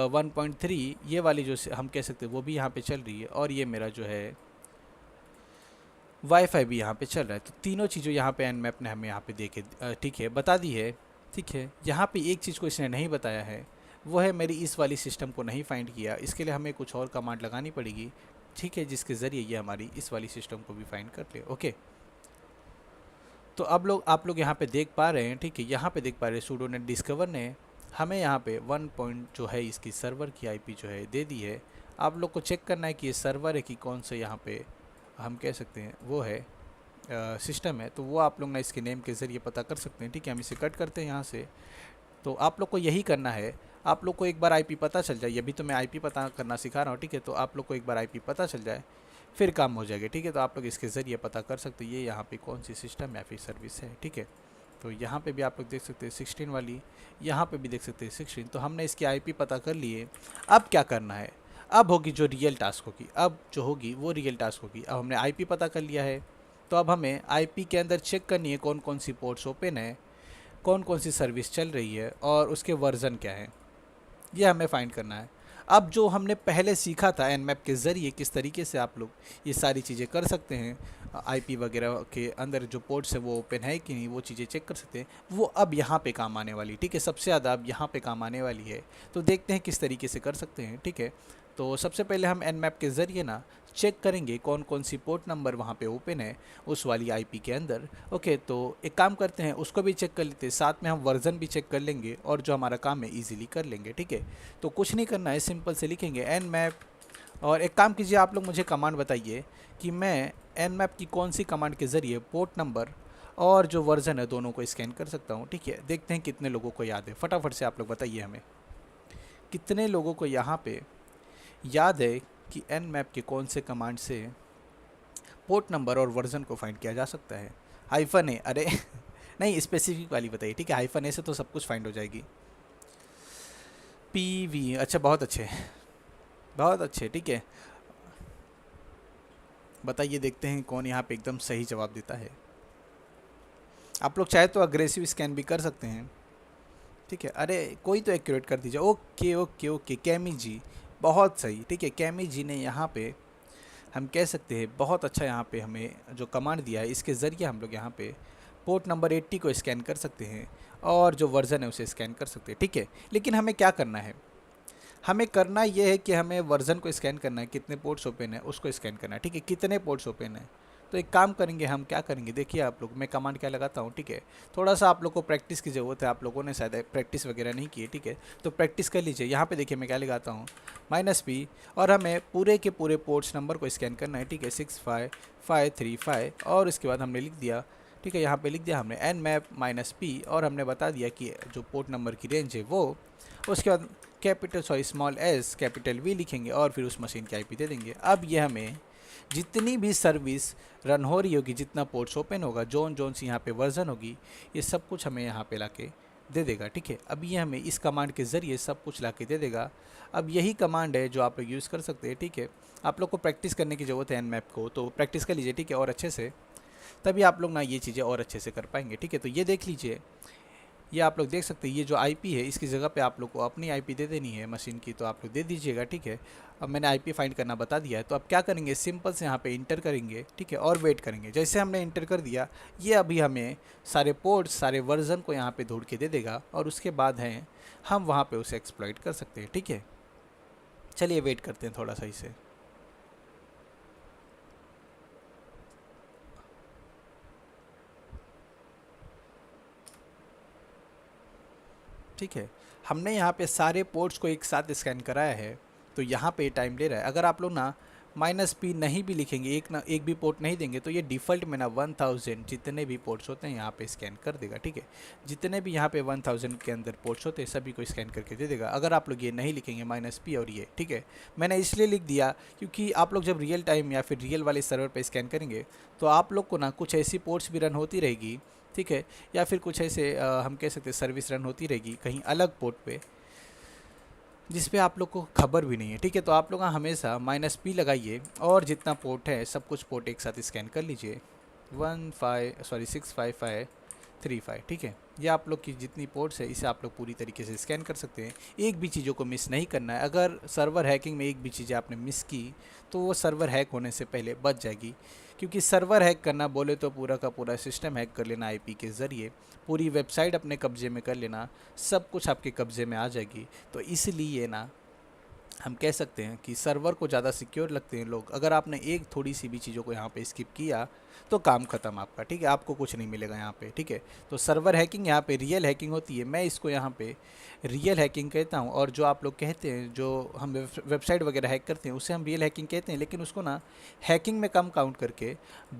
Speaker 1: 1.3 ये वाली जो हम कह सकते हैं वो भी यहाँ पे चल रही है, और ये मेरा जो है वाईफाई भी यहाँ पे चल रहा है। तो तीनों चीज़ों यहाँ पे nmap ने हमें यहाँ पे देके ठीक है बता दी है, ठीक है। यहाँ पे एक चीज़ को इसने नहीं बताया है, वो है मेरी इस वाली सिस्टम को नहीं फाइंड किया। इसके लिए हमें कुछ और कमांड लगानी पड़ेगी, ठीक है, जिसके ज़रिए ये हमारी इस वाली सिस्टम को भी फाइंड कर ले। ओके, तो अब आप लोग यहाँ पे देख पा रहे हैं, ठीक है। यहाँ पे देख पा रहे हैं sudonet discover ने हमें यहाँ पे 1 पॉइंट जो है इसकी सर्वर की IP जो है दे दी है। आप लोग को चेक करना है कि ये सर्वर है कि कौन से यहाँ पे हम कह सकते हैं वो है सिस्टम है, तो वो आप लोग ना इसके नेम के ज़रिए पता कर सकते हैं, ठीक है। हम इसे कट करते हैं यहाँ से। तो आप लोग को यही करना है, आप लोग को एक बार IP पता चल जाए, अभी तो मैं IP पता करना सिखा रहा हूँ, ठीक है। तो आप लोग को एक बार IP पता चल जाए फिर काम हो जाएगा, ठीक है। तो आप लोग इसके ज़रिए पता कर सकते हैं ये यहाँ पे कौन सी सिस्टम या फिर सर्विस है, ठीक है। तो यहाँ पे भी आप लोग देख सकते हैं 16 वाली, यहाँ पे भी देख सकते हैं 16। तो हमने इसकी IP पता कर लिए। अब क्या करना है, अब होगी जो रियल टास्क होगी, अब जो होगी वो रियल टास्क होगी। अब हमने IP पता कर लिया है, तो अब हमें IP के अंदर चेक करनी है कौन कौन सी पोर्ट्स ओपन है, कौन कौन सी सर्विस चल रही है और उसके वर्जन क्या है, ये हमें फाइंड करना है। अब जो हमने पहले सीखा था nmap के ज़रिए किस तरीके से आप लोग ये सारी चीज़ें कर सकते हैं, IP वगैरह के अंदर जो पोर्ट्स है वो ओपन है कि नहीं, वो चीज़ें चेक कर सकते हैं, वो अब यहाँ पे काम आने वाली, ठीक है। सबसे ज़्यादा अब यहाँ पे काम आने वाली है। तो देखते हैं किस तरीके से कर सकते हैं, ठीक है। तो सबसे पहले हम nmap के ज़रिए ना चेक करेंगे कौन कौन सी पोर्ट नंबर वहाँ पे ओपन है उस वाली IP के अंदर। ओके, तो एक काम करते हैं, उसको भी चेक कर लेते हैं, साथ में हम वर्जन भी चेक कर लेंगे और जो हमारा काम है इजीली कर लेंगे, ठीक है। तो कुछ नहीं करना है, सिंपल से लिखेंगे nmap, और एक काम कीजिए, आप लोग मुझे कमांड बताइए कि मैं nmap की कौन सी कमांड के ज़रिए पोर्ट नंबर और जो वर्जन है दोनों को स्कैन कर सकता हूँ, ठीक है। देखते हैं कितने लोगों को याद है, फटाफट से आप लोग बताइए हमें कितने लोगों को यहाँ पे याद है कि nmap के कौन से कमांड से पोर्ट नंबर और वर्जन को फाइंड किया जा सकता है। -a, अरे नहीं, स्पेसिफिक वाली बताइए, ठीक है। -a से तो सब कुछ फाइंड हो जाएगी। PV, अच्छा, बहुत अच्छे बहुत अच्छे, ठीक है। बताइए, देखते हैं कौन यहाँ पे एकदम सही जवाब देता है। आप लोग चाहे तो अग्रेसिव स्कैन भी कर सकते हैं, ठीक है। अरे कोई तो एक्यूरेट कर दीजिए। ओके ओके ओके, कैमी जी, बहुत सही, ठीक है। कैमी जी ने यहाँ पे हम कह सकते हैं बहुत अच्छा यहाँ पे हमें जो कमांड दिया है, इसके ज़रिए हम लोग यहाँ पे पोर्ट नंबर 80 को स्कैन कर सकते हैं और जो वर्ज़न है उसे स्कैन कर सकते हैं, ठीक है। लेकिन हमें क्या करना है, हमें करना ये है कि हमें वर्ज़न को स्कैन करना है, कितने पोर्ट्स ओपन है उसको स्कैन करना है, ठीक है। कितने पोर्ट्स ओपन है, तो एक काम करेंगे, हम क्या करेंगे, देखिए आप लोग, मैं कमांड क्या लगाता हूँ, ठीक है। थोड़ा सा आप लोग को प्रैक्टिस की ज़रूरत है, आप लोगों ने शायद प्रैक्टिस वगैरह नहीं की है, ठीक है। तो प्रैक्टिस कर लीजिए। यहाँ पे देखिए मैं क्या लगाता हूँ, -p, और हमें पूरे के पूरे पोर्ट्स नंबर को स्कैन करना है, ठीक है। 65535, और इसके बाद हमने लिख दिया, ठीक है। यहाँ पे लिख दिया हमने nmap -p, और हमने बता दिया कि जो पोर्ट नंबर की रेंज है वो, उसके बाद स्मॉल s कैपिटल V लिखेंगे और फिर उस मशीन की IP दे देंगे। अब ये हमें जितनी भी सर्विस रन हो रही होगी, जितना पोर्ट्स ओपन होगा, जोन सी यहाँ पे वर्जन होगी, ये सब कुछ हमें यहाँ पे लाके दे देगा, ठीक है। अब ये हमें इस कमांड के ज़रिए सब कुछ लाके दे देगा। अब यही कमांड है जो आप लोग यूज़ कर सकते हैं, ठीक है। आप लोग को प्रैक्टिस करने की ज़रूरत है nmap को, तो प्रैक्टिस कर लीजिए, ठीक है, और अच्छे से, तभी आप लोग ना ये चीज़ें और अच्छे से कर पाएंगे, ठीक है। तो ये देख लीजिए, ये आप लोग देख सकते हैं, ये जो IP है इसकी जगह पे आप लोग को अपनी IP दे देनी है मशीन की, तो आप लोग दे दीजिएगा, ठीक है। अब मैंने IP फाइंड करना बता दिया है, तो अब क्या करेंगे, सिंपल से यहाँ पे इंटर करेंगे, ठीक है, और वेट करेंगे। जैसे हमने इंटर कर दिया, ये अभी हमें सारे पोर्ट्स, सारे वर्जन को यहाँ पे ढूंढ के दे देगा, और उसके बाद हैं हम वहाँ पे उसे एक्सप्लॉइट कर सकते हैं, ठीक है। चलिए वेट करते हैं थोड़ा सा इसे। ठीक है, हमने यहाँ पे सारे पोर्ट्स को एक साथ स्कैन कराया है, तो यहाँ पे टाइम ले रहा है। अगर आप लोग ना -p नहीं भी लिखेंगे, एक भी पोर्ट नहीं देंगे, तो ये डिफ़ॉल्ट में ना 1000 जितने भी पोर्ट्स होते हैं यहाँ पे स्कैन कर देगा, ठीक है। जितने भी यहाँ पे 1000 के अंदर पोर्ट्स होते हैं सभी को स्कैन करके दे देगा, अगर आप लोग ये नहीं लिखेंगे -p और ये, ठीक है। मैंने इसलिए लिख दिया क्योंकि आप लोग जब रियल टाइम या फिर रियल वाले सर्वर पर स्कैन करेंगे तो आप लोग को ना कुछ ऐसी पोर्ट्स भी रन होती रहेगी, ठीक है, या फिर कुछ ऐसे हम कह सकते हैं सर्विस रन होती रहेगी कहीं अलग पोर्ट पे, जिस पे आप लोग को खबर भी नहीं है, ठीक है। तो आप लोग हमेशा -p लगाइए और जितना पोर्ट है सब कुछ पोर्ट एक साथ स्कैन कर लीजिए, 65535, ठीक है। ये आप लोग की जितनी पोर्ट्स है इसे आप लोग पूरी तरीके से स्कैन कर सकते हैं। एक भी चीज़ों को मिस नहीं करना है, अगर सर्वर हैकिंग में एक भी चीज़ें आपने मिस की तो वो सर्वर हैक होने से पहले बच जाएगी, क्योंकि सर्वर हैक करना बोले तो पूरा का पूरा सिस्टम हैक कर लेना आईपी के ज़रिए, पूरी वेबसाइट अपने कब्जे में कर लेना, सब कुछ आपके कब्जे में आ जाएगी। तो इसलिए ना हम कह सकते हैं कि सर्वर को ज़्यादा सिक्योर लगते हैं लोग। अगर आपने एक थोड़ी सी भी चीज़ों को यहाँ पे स्किप किया तो काम ख़त्म आपका, ठीक है, आपको कुछ नहीं मिलेगा यहाँ पे, ठीक है। तो सर्वर हैकिंग यहाँ पे रियल हैकिंग होती है, मैं इसको यहाँ पे रियल हैकिंग कहता हूँ। और जो आप लोग कहते हैं जो हम वेबसाइट वगैरह हैक करते हैं उसे हम रियल हैकिंग कहते हैं, लेकिन उसको ना हैकिंग में कम काउंट करके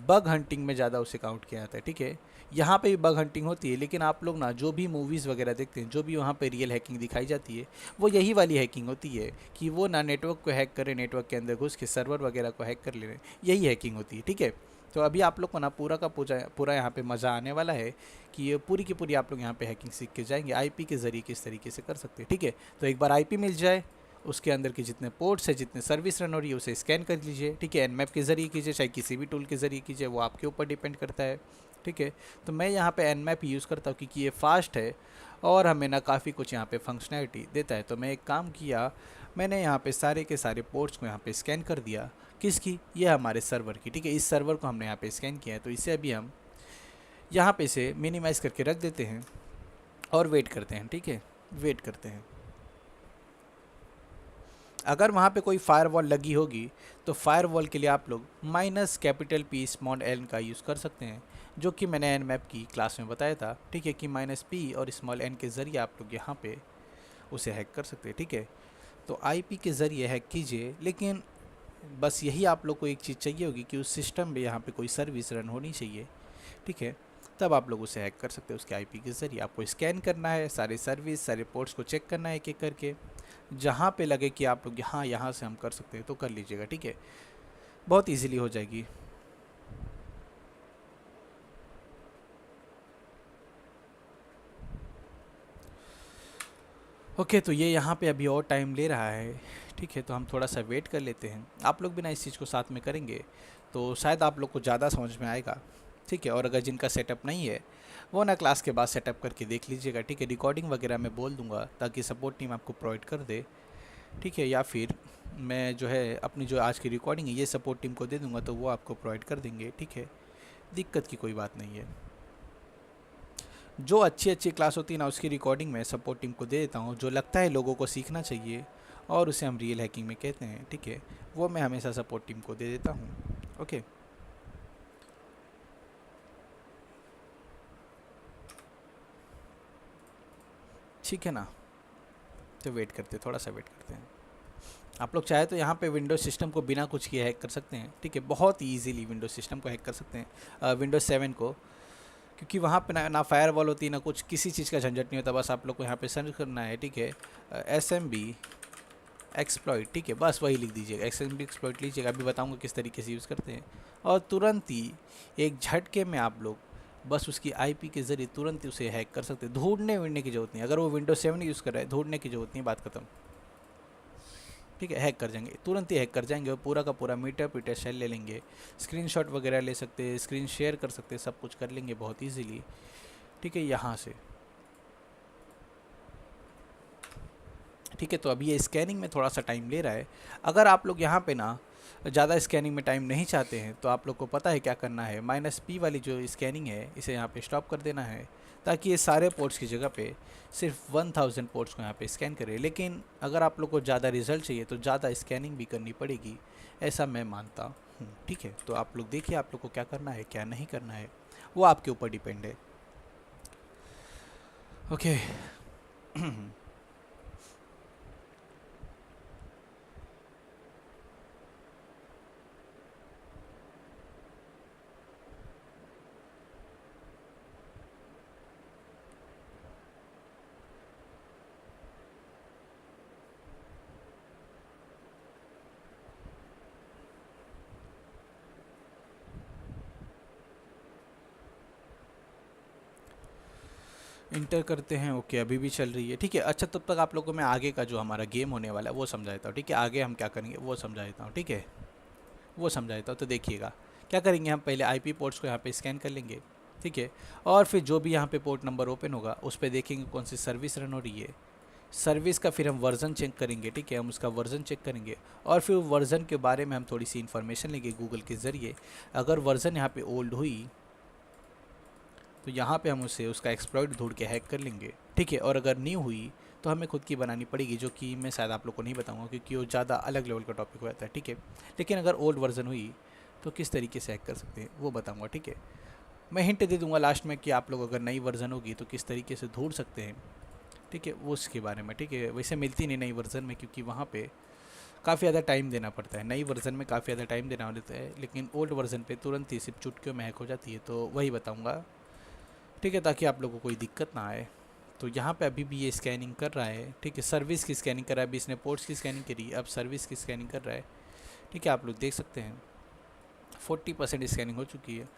Speaker 1: बग हंटिंग में ज़्यादा उसे काउंट किया जाता है, ठीक है। यहाँ पे भी बग हंटिंग होती है, लेकिन आप लोग ना जो भी मूवीज़ वगैरह देखते हैं, जो भी वहाँ पे रियल हैकिंग दिखाई जाती है वो यही वाली हैकिंग होती है कि वो ना नेटवर्क को हैक करें, नेटवर्क के अंदर घुस के सर्वर वगैरह को हैक कर ले रहे हैं, यही हैकिंग होती है, ठीक है। तो अभी आप लोग को ना पूरा का पूरा यहाँ पे मज़ा आने वाला है कि ये पूरी की पूरी आप लोग यहाँ पे हैकिंग सीख के जाएंगे, आईपी के ज़रिए किस तरीके से कर सकते हैं, ठीक है। तो एक बार आईपी मिल जाए, उसके अंदर के जितने पोर्ट्स है, जितने सर्विस रन हो रही है उसे स्कैन कर लीजिए, ठीक है। एनमैप के ज़रिए कीजिए, चाहे किसी भी टूल के ज़रिए कीजिए, वो आपके ऊपर डिपेंड करता है, ठीक है। तो मैं यहाँ पे एनमैप यूज़ करता हूँ क्योंकि ये फास्ट है और हमें ना काफ़ी कुछ यहाँ पे फंक्शनैलिटी देता है। तो मैं एक काम किया, मैंने यहाँ पे सारे के सारे पोर्ट्स को यहाँ पे स्कैन कर दिया। किसकी? ये हमारे सर्वर की, ठीक है। इस सर्वर को हमने यहाँ पे स्कैन किया है, तो इसे अभी हम यहाँ पे से मिनिमाइज़ करके रख देते हैं और वेट करते हैं, ठीक है, वेट करते हैं। अगर वहाँ पे कोई फायरवॉल लगी होगी तो फायरवॉल के लिए आप लोग -P का यूज़ कर सकते हैं, जो कि मैंने एनमैप की क्लास में बताया था, ठीक है, कि -p और n के ज़रिए आप लोग यहाँ पे उसे हैक कर सकते हैं, ठीक है। तो आईपी के ज़रिए हैक कीजिए, लेकिन बस यही आप लोग को एक चीज़ चाहिए होगी कि उस सिस्टम में यहाँ पे कोई सर्विस रन होनी चाहिए, ठीक है, तब आप लोग उसे हैक कर सकते हैं उसके आईपी के ज़रिए। आपको स्कैन करना है सारे सर्विस, सारे पोर्ट्स को चेक करना है एक एक करके, जहाँ पे लगे कि आप लोग यहाँ से हम कर सकते हैं तो कर लीजिएगा, ठीक है, बहुत इजीली हो जाएगी। ओके, तो ये यहाँ पे अभी और टाइम ले रहा है, ठीक है, तो हम थोड़ा सा वेट कर लेते हैं। आप लोग भी ना इस चीज़ को साथ में करेंगे तो शायद आप लोग को ज़्यादा समझ में आएगा, ठीक है। और अगर जिनका सेटअप नहीं है वो ना क्लास के बाद सेटअप करके देख लीजिएगा, ठीक है। रिकॉर्डिंग वगैरह मैं बोल दूंगा ताकि सपोर्ट टीम आपको प्रोवाइड कर दे, ठीक है, या फिर मैं जो है अपनी जो आज की रिकॉर्डिंग है ये सपोर्ट टीम को दे दूंगा तो वो आपको प्रोवाइड कर देंगे, ठीक है, दिक्कत की कोई बात नहीं है। जो अच्छी क्लास होती है ना उसकी रिकॉर्डिंग मैं सपोर्ट टीम को दे देता हूँ, जो लगता है लोगों को सीखना चाहिए और उसे हम रियल हैकिंग में कहते हैं, ठीक है, वो मैं हमेशा सपोर्ट टीम को दे देता हूँ। ओके, ठीक है ना, तो वेट करते हैं, थोड़ा सा वेट करते हैं। आप लोग चाहे तो यहाँ पे विंडोज सिस्टम को बिना कुछ किए हैक कर सकते हैं, ठीक है, बहुत ईजीली विंडोज सिस्टम को हैक कर सकते हैं, विंडोज 7 को, क्योंकि वहाँ पे ना फायरवॉल होती है ना कुछ, किसी चीज़ का झंझट नहीं होता। बस आप लोग को यहाँ पे सर्च करना है, ठीक है, SMB एक्सप्लॉइट, ठीक है, बस वही लिख दीजिएगा, SMB एक्सप्लॉइट लीजिएगा। अभी बताऊँगा किस तरीके से यूज़ करते हैं, और तुरंत ही एक झटके में आप लोग बस उसकी आईपी के ज़रिए तुरंत ही उसे हैक कर सकते हैं। ढूंढने वीढने की ज़रूरत नहीं, अगर वो विंडोज 7 यूज़ कर रहा है ढूंढने की ज़रूरत नहीं, बात खत्म, ठीक है। हैक कर जाएंगे, तुरंत ही हैक कर जाएंगे और पूरा का पूरा मीटर पीटर शेल ले लेंगे, स्क्रीनशॉट वगैरह ले सकते हैं, स्क्रीन शेयर कर सकते हैं, सब कुछ कर लेंगे बहुत ईजीली, ठीक है, यहाँ से, ठीक है। तो अभी ये स्कैनिंग में थोड़ा सा टाइम ले रहा है। अगर आप लोग यहाँ पे ना ज़्यादा स्कैनिंग में टाइम नहीं चाहते हैं तो आप लोग को पता है क्या करना है, -p वाली जो स्कैनिंग है इसे यहाँ पे स्टॉप कर देना है, ताकि ये सारे पोर्ट्स की जगह पे सिर्फ 1000 पोर्ट्स को यहाँ पे स्कैन करे। लेकिन अगर आप लोग को ज़्यादा रिजल्ट चाहिए तो ज़्यादा स्कैनिंग भी करनी पड़ेगी, ऐसा मैं मानता हूँ, ठीक है। तो आप लोग देखिए आप लोग को क्या करना है क्या नहीं करना है, वो आपके ऊपर डिपेंड है। Okay okay. इंटर करते हैं। ओके, अभी भी चल रही है, ठीक है। अच्छा, तब तक आप लोगों को मैं आगे का जो हमारा गेम होने वाला है वो समझा देता हूँ, ठीक है। आगे हम क्या करेंगे वो समझा देता हूँ, ठीक है, वो समझा देता हूँ। तो देखिएगा क्या करेंगे, हम पहले आईपी पोर्ट्स को यहाँ पे स्कैन कर लेंगे, ठीक है। और फिर जो भी यहाँ पे पोर्ट नंबर ओपन होगा उस पर देखेंगे कौन सी सर्विस रन हो रही है। सर्विस का फिर हम वर्ज़न चेक करेंगे, ठीक है, हम उसका वर्ज़न चेक करेंगे। और फिर वर्ज़न के बारे में हम थोड़ी सी इन्फॉर्मेशन लेंगे गूगल के ज़रिए। अगर वर्ज़न यहाँ पे ओल्ड हुई तो यहाँ पे हम उसे उसका एक्सप्लॉइट ढूंढ के हैक कर लेंगे, ठीक है। और अगर न्यू हुई तो हमें खुद की बनानी पड़ेगी, जो कि मैं शायद आप लोग को नहीं बताऊंगा क्योंकि वो ज़्यादा अलग लेवल का टॉपिक हो जाता है, ठीक है। लेकिन अगर ओल्ड वर्जन हुई तो किस तरीके से हैक कर सकते हैं वो बताऊंगा, ठीक है। मैं हिंट दे दूंगा लास्ट में कि आप लोग अगर नई वर्जन होगी तो किस तरीके से ढूंढ सकते हैं, ठीक है, वो उसके बारे में, ठीक है। वैसे मिलती नहीं नई वर्जन में क्योंकि वहाँ पे काफ़ी ज़्यादा टाइम देना पड़ता है। नई वर्जन में काफ़ी ज़्यादा टाइम देना होता है, लेकिन ओल्ड वर्जन पे तुरंत ही सिर्फ चुटकियों में हैक हो जाती है। तो वही बताऊँगा, ठीक है, ताकि आप लोगों को कोई दिक्कत ना आए। तो यहाँ पे अभी भी ये स्कैनिंग कर रहा है, ठीक है, सर्विस की स्कैनिंग कर रहा है। अभी इसने पोर्ट्स की स्कैनिंग करी, अब सर्विस की स्कैनिंग कर रहा है, ठीक है। आप लोग देख सकते हैं 40% स्कैनिंग हो चुकी है।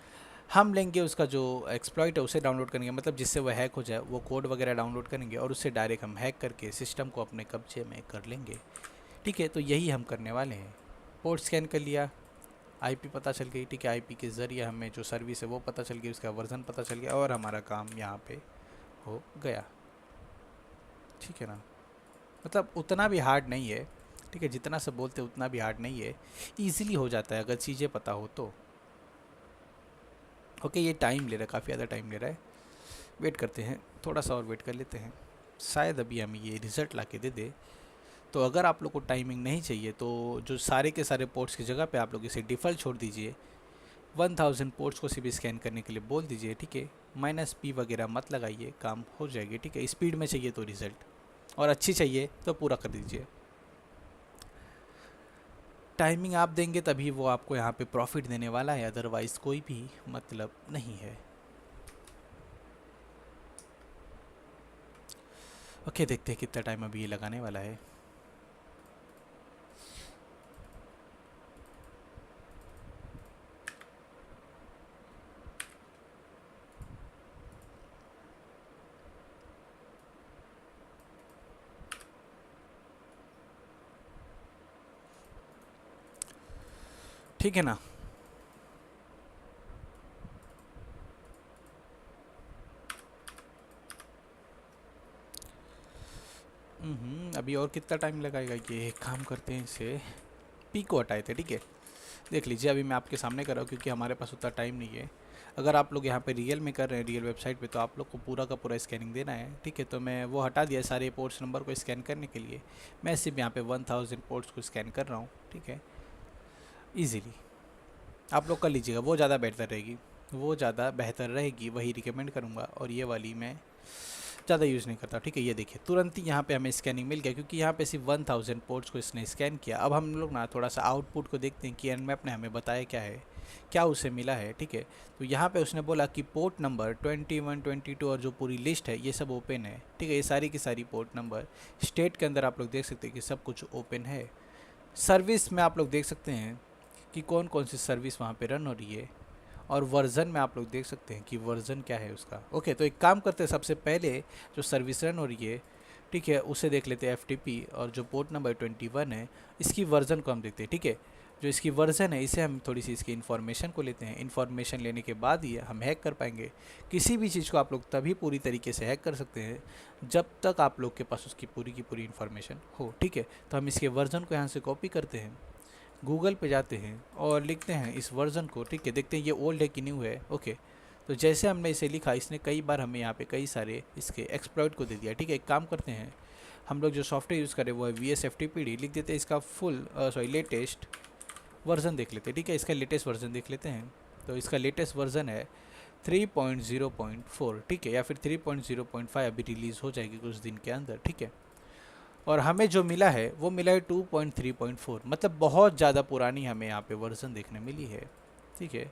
Speaker 1: हम लेंगे उसका जो एक्सप्लॉइट है उसे डाउनलोड करेंगे, मतलब जिससे वो हैक हो जाए, वो कोड वगैरह डाउनलोड करेंगे और उससे डायरेक्ट हम हैक करके सिस्टम को अपने कब्जे में कर लेंगे, ठीक है। तो यही हम करने वाले हैं। पोर्ट स्कैन कर लिया, आईपी पता चल गई, ठीक है। आईपी के ज़रिए हमें जो सर्विस है वो पता चल गई, उसका वर्जन पता चल गया और हमारा काम यहाँ पे हो गया, ठीक है ना। मतलब उतना भी हार्ड नहीं है, ठीक है, जितना सब बोलते हैं उतना भी हार्ड नहीं है, ईजिली हो जाता है अगर चीज़ें पता हो तो। ओके, ये टाइम ले रहा है, काफ़ी ज़्यादा टाइम ले रहा है। वेट करते हैं, थोड़ा सा और वेट कर लेते हैं, शायद अभी हमें ये रिज़ल्ट ला के दे दे। तो अगर आप लोग को टाइमिंग नहीं चाहिए तो जो सारे के सारे पोर्ट्स की जगह पे आप लोग इसे डिफ़ॉल्ट छोड़ दीजिए। 1000 पोर्ट्स को सिर्फ स्कैन करने के लिए बोल दीजिए, ठीक है। -p वगैरह मत लगाइए, काम हो जाएगी, ठीक है। स्पीड में चाहिए तो रिज़ल्ट, और अच्छी चाहिए तो पूरा कर दीजिए। टाइमिंग आप देंगे तभी वो आपको यहाँ पे प्रॉफिट देने वाला है, अदरवाइज़ कोई भी मतलब नहीं है। ओके, देखते हैं कितना टाइम अभी ये लगाने वाला है। ठीक है ना। अभी और कितना टाइम लगाएगा ये, एक काम करते हैं, इसे पी को हटाए थे, ठीक है। देख लीजिए अभी मैं आपके सामने कर रहा हूँ क्योंकि हमारे पास उतना टाइम नहीं है। अगर आप लोग यहाँ पे रियल में कर रहे हैं, रियल वेबसाइट पे, तो आप लोग को पूरा का पूरा स्कैनिंग देना है, ठीक है। तो मैं वो हटा दिया सारे पोर्ट्स नंबर को स्कैन करने के लिए। मैं सिर्फ यहाँ पे 1000 पोर्ट्स को स्कैन कर रहा हूँ, ठीक है, ईजीली। आप लोग कर लीजिएगा, वो ज़्यादा बेहतर रहेगी, वो ज़्यादा बेहतर रहेगी, वही रिकमेंड करूँगा। और ये वाली मैं ज़्यादा यूज़ नहीं करता, ठीक है। ये देखिए तुरंत ही यहाँ पे हमें स्कैनिंग मिल गया क्योंकि यहाँ पे सिर्फ 1000 पोर्ट्स को इसने स्कैन किया। अब हम लोग ना थोड़ा सा आउटपुट को देखते हैं कि एनमैप ने हमें बताया क्या है, क्या उसे मिला है, ठीक है। तो यहाँ पे उसने बोला कि पोर्ट नंबर 21, 22 और जो पूरी लिस्ट है ये सब ओपन है, ठीक है। ये सारी की सारी पोर्ट नंबर स्टेट के अंदर आप लोग देख सकते हैं कि सब कुछ ओपन है। सर्विस में आप लोग देख सकते हैं कि कौन कौन सी सर्विस वहाँ पे रन हो रही है, और वर्ज़न में आप लोग देख सकते हैं कि वर्ज़न क्या है उसका। ओके, तो एक काम करते हैं, सबसे पहले जो सर्विस रन हो रही है, ठीक है, उसे देख लेते हैं FTP, और जो पोर्ट नंबर 21 है इसकी वर्ज़न को हम देखते हैं, ठीक है। जो इसकी वर्ज़न है इसे हम थोड़ी सी इसकी इन्फॉर्मेशन को लेते हैं। इन्फॉर्मेशन लेने के बाद ही हम हैक कर पाएंगे। किसी भी चीज़ को आप लोग तभी पूरी तरीके से हैक कर सकते हैं जब तक आप लोग के पास उसकी पूरी की पूरी इन्फॉर्मेशन हो, ठीक है। तो हम इसके वर्ज़न को यहाँ से कॉपी करते हैं, गूगल पे जाते हैं और लिखते हैं इस वर्ज़न को, ठीक है। देखते हैं ये ओल्ड है कि न्यू है। ओके, तो जैसे हमने इसे लिखा, इसने कई बार हमें यहाँ पे कई सारे इसके एक्सप्लॉइट को दे दिया, ठीक है। एक काम करते हैं, हम लोग जो सॉफ्टवेयर यूज़ करें वो है VSFTPD, लिख देते हैं इसका फुल लेटेस्ट वर्ज़न देख लेते हैं, ठीक है। इसका लेटेस्ट वर्ज़न देख लेते हैं। तो इसका लेटेस्ट वर्ज़न है 3.0.4, ठीक है, या फिर 3.0.5 अभी रिलीज़ हो जाएगी कुछ दिन के अंदर, ठीक है। और हमें जो मिला है वो मिला है 2.3.4, मतलब बहुत ज़्यादा पुरानी हमें यहाँ पे वर्जन देखने मिली है, ठीक है।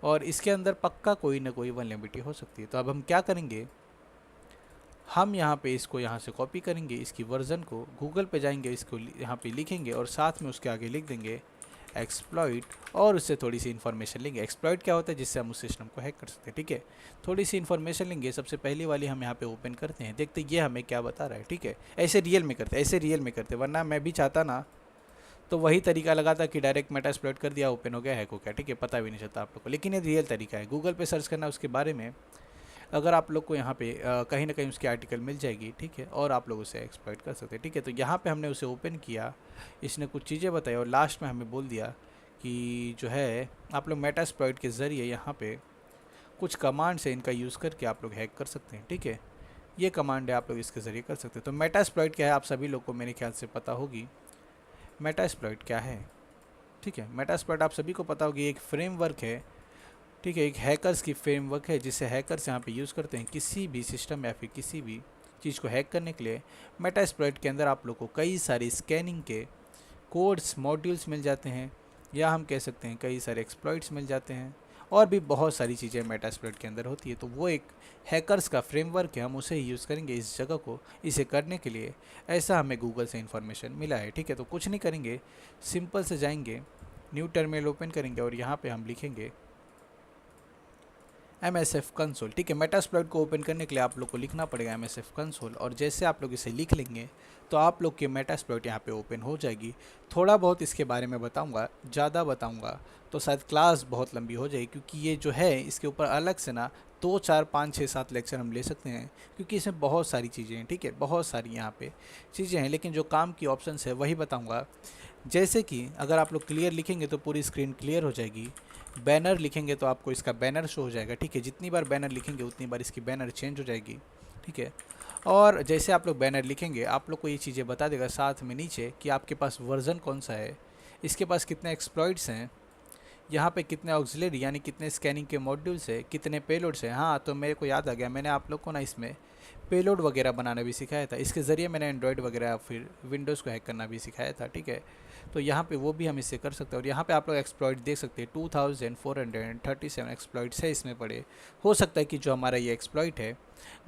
Speaker 1: और इसके अंदर पक्का कोई ना कोई वल्नरेबिलिटी हो सकती है। तो अब हम क्या करेंगे, हम यहाँ पे इसको यहाँ से कॉपी करेंगे, इसकी वर्जन को गूगल पे जाएंगे, इसको यहाँ पे लिखेंगे और साथ में उसके आगे लिख देंगे एक्सप्लॉइट और उससे थोड़ी सी इन्फॉर्मेशन लेंगे। एक्सप्लॉइट क्या होता है, जिससे हम उस सिस्टम को हैक कर सकते हैं, ठीक है। थोड़ी सी इन्फॉर्मेशन लेंगे। सबसे पहली वाली हम यहाँ पे ओपन करते हैं, देखते ये हमें क्या बता रहा है, ठीक है। ऐसे रियल में करते, ऐसे रियल में करते, वरना मैं भी चाहता ना तो वही तरीका लगा था कि डायरेक्ट मेटास्प्लॉइट कर दिया, ओपन हो गया, हैक हो गया, ठीक है, पता भी नहीं चलता आप लोग को। लेकिन ये रियल तरीका है, गूगल पे सर्च करना उसके बारे में, अगर आप लोग को यहाँ पे कहीं ना कहीं उसकी आर्टिकल मिल जाएगी, ठीक है, और आप लोग उसे एक्सप्लॉइट कर सकते हैं, ठीक है। तो यहाँ पे हमने उसे ओपन किया, इसने कुछ चीज़ें बताई और लास्ट में हमें बोल दिया कि जो है आप लोग मेटास्प्लॉइट के ज़रिए यहाँ पे कुछ कमांड से इनका यूज़ करके आप लोग हैक कर सकते हैं, ठीक है। ये कमांड है, आप लोग इसके ज़रिए कर सकते हैं। तो मेटास्प्लॉइट क्या है आप सभी लोग को मेरे ख्याल से पता होगी। मेटास्प्लॉइट क्या है, ठीक है। मेटास्प्लॉइट आप सभी को पता होगी, एक फ्रेमवर्क है, ठीक है, एक हैकर्स की फ्रेमवर्क है जिसे हैकर्स यहाँ पे यूज़ करते हैं किसी भी सिस्टम या फिर किसी भी चीज़ को हैक करने के लिए। मेटास्प्लॉइट के अंदर आप लोग को कई सारी स्कैनिंग के कोड्स मॉड्यूल्स मिल जाते हैं, या हम कह सकते हैं कई सारे एक्सप्लॉइट्स मिल जाते हैं, और भी बहुत सारी चीज़ें मेटास्प्लॉइट के अंदर होती है। तो वो एक हैकर्स का फ्रेमवर्क है, हम उसे ही यूज़ करेंगे इस जगह को, इसे करने के लिए। ऐसा हमें गूगल से इन्फॉर्मेशन मिला है, ठीक है। तो कुछ नहीं करेंगे, सिंपल से जाएंगे, न्यू टर्मिनल ओपन करेंगे और यहाँ पे हम लिखेंगे MSF कंसोल, ठीक है। मेटास्प्लॉइट को ओपन करने के लिए आप लोग को लिखना पड़ेगा MSF कंसोल, और जैसे आप लोग इसे लिख लेंगे तो आप लोग की मेटास्प्लॉइट यहाँ पे ओपन हो जाएगी। थोड़ा बहुत इसके बारे में बताऊंगा, ज़्यादा बताऊंगा तो शायद क्लास बहुत लंबी हो जाएगी, क्योंकि ये जो है इसके ऊपर अलग से ना 2 4 5 6 7 लेक्चर हम ले सकते हैं, क्योंकि इसमें बहुत सारी चीज़ें हैं, ठीक है, बहुत सारी यहाँ पे चीज़ें हैं। लेकिन जो काम की ऑप्शंस है वही बताऊँगा। जैसे कि अगर आप लोग क्लियर लिखेंगे तो पूरी स्क्रीन क्लियर हो जाएगी, बैनर लिखेंगे तो आपको इसका बैनर शो हो जाएगा, ठीक है। जितनी बार बैनर लिखेंगे उतनी बार इसकी बैनर चेंज हो जाएगी, ठीक है। और जैसे आप लोग बैनर लिखेंगे आप लोग को ये चीज़ें बता देगा साथ में नीचे कि आपके पास वर्जन कौन सा है, इसके पास कितने एक्सप्लॉइट्स हैं, यहाँ पे कितने ऑक्सिलरी यानी कितने स्कैनिंग के मॉड्यूल्स है, कितने पेलोड्स हैं। हाँ, तो मेरे को याद आ गया, मैंने आप लोग को ना इसमें पेलोड वगैरह बनाना भी सिखाया था, इसके ज़रिए मैंने एंड्रॉयड वगैरह फिर विंडोज़ को हैक करना भी सिखाया था, ठीक है। तो यहाँ पे वो भी हम इससे कर सकते हैं। और यहाँ पे आप लोग एक्सप्लॉइट देख सकते हैं, 2437 एक्सप्लॉइट्स है इसमें पड़े। हो सकता है कि जो हमारा ये एक्सप्लॉइट है,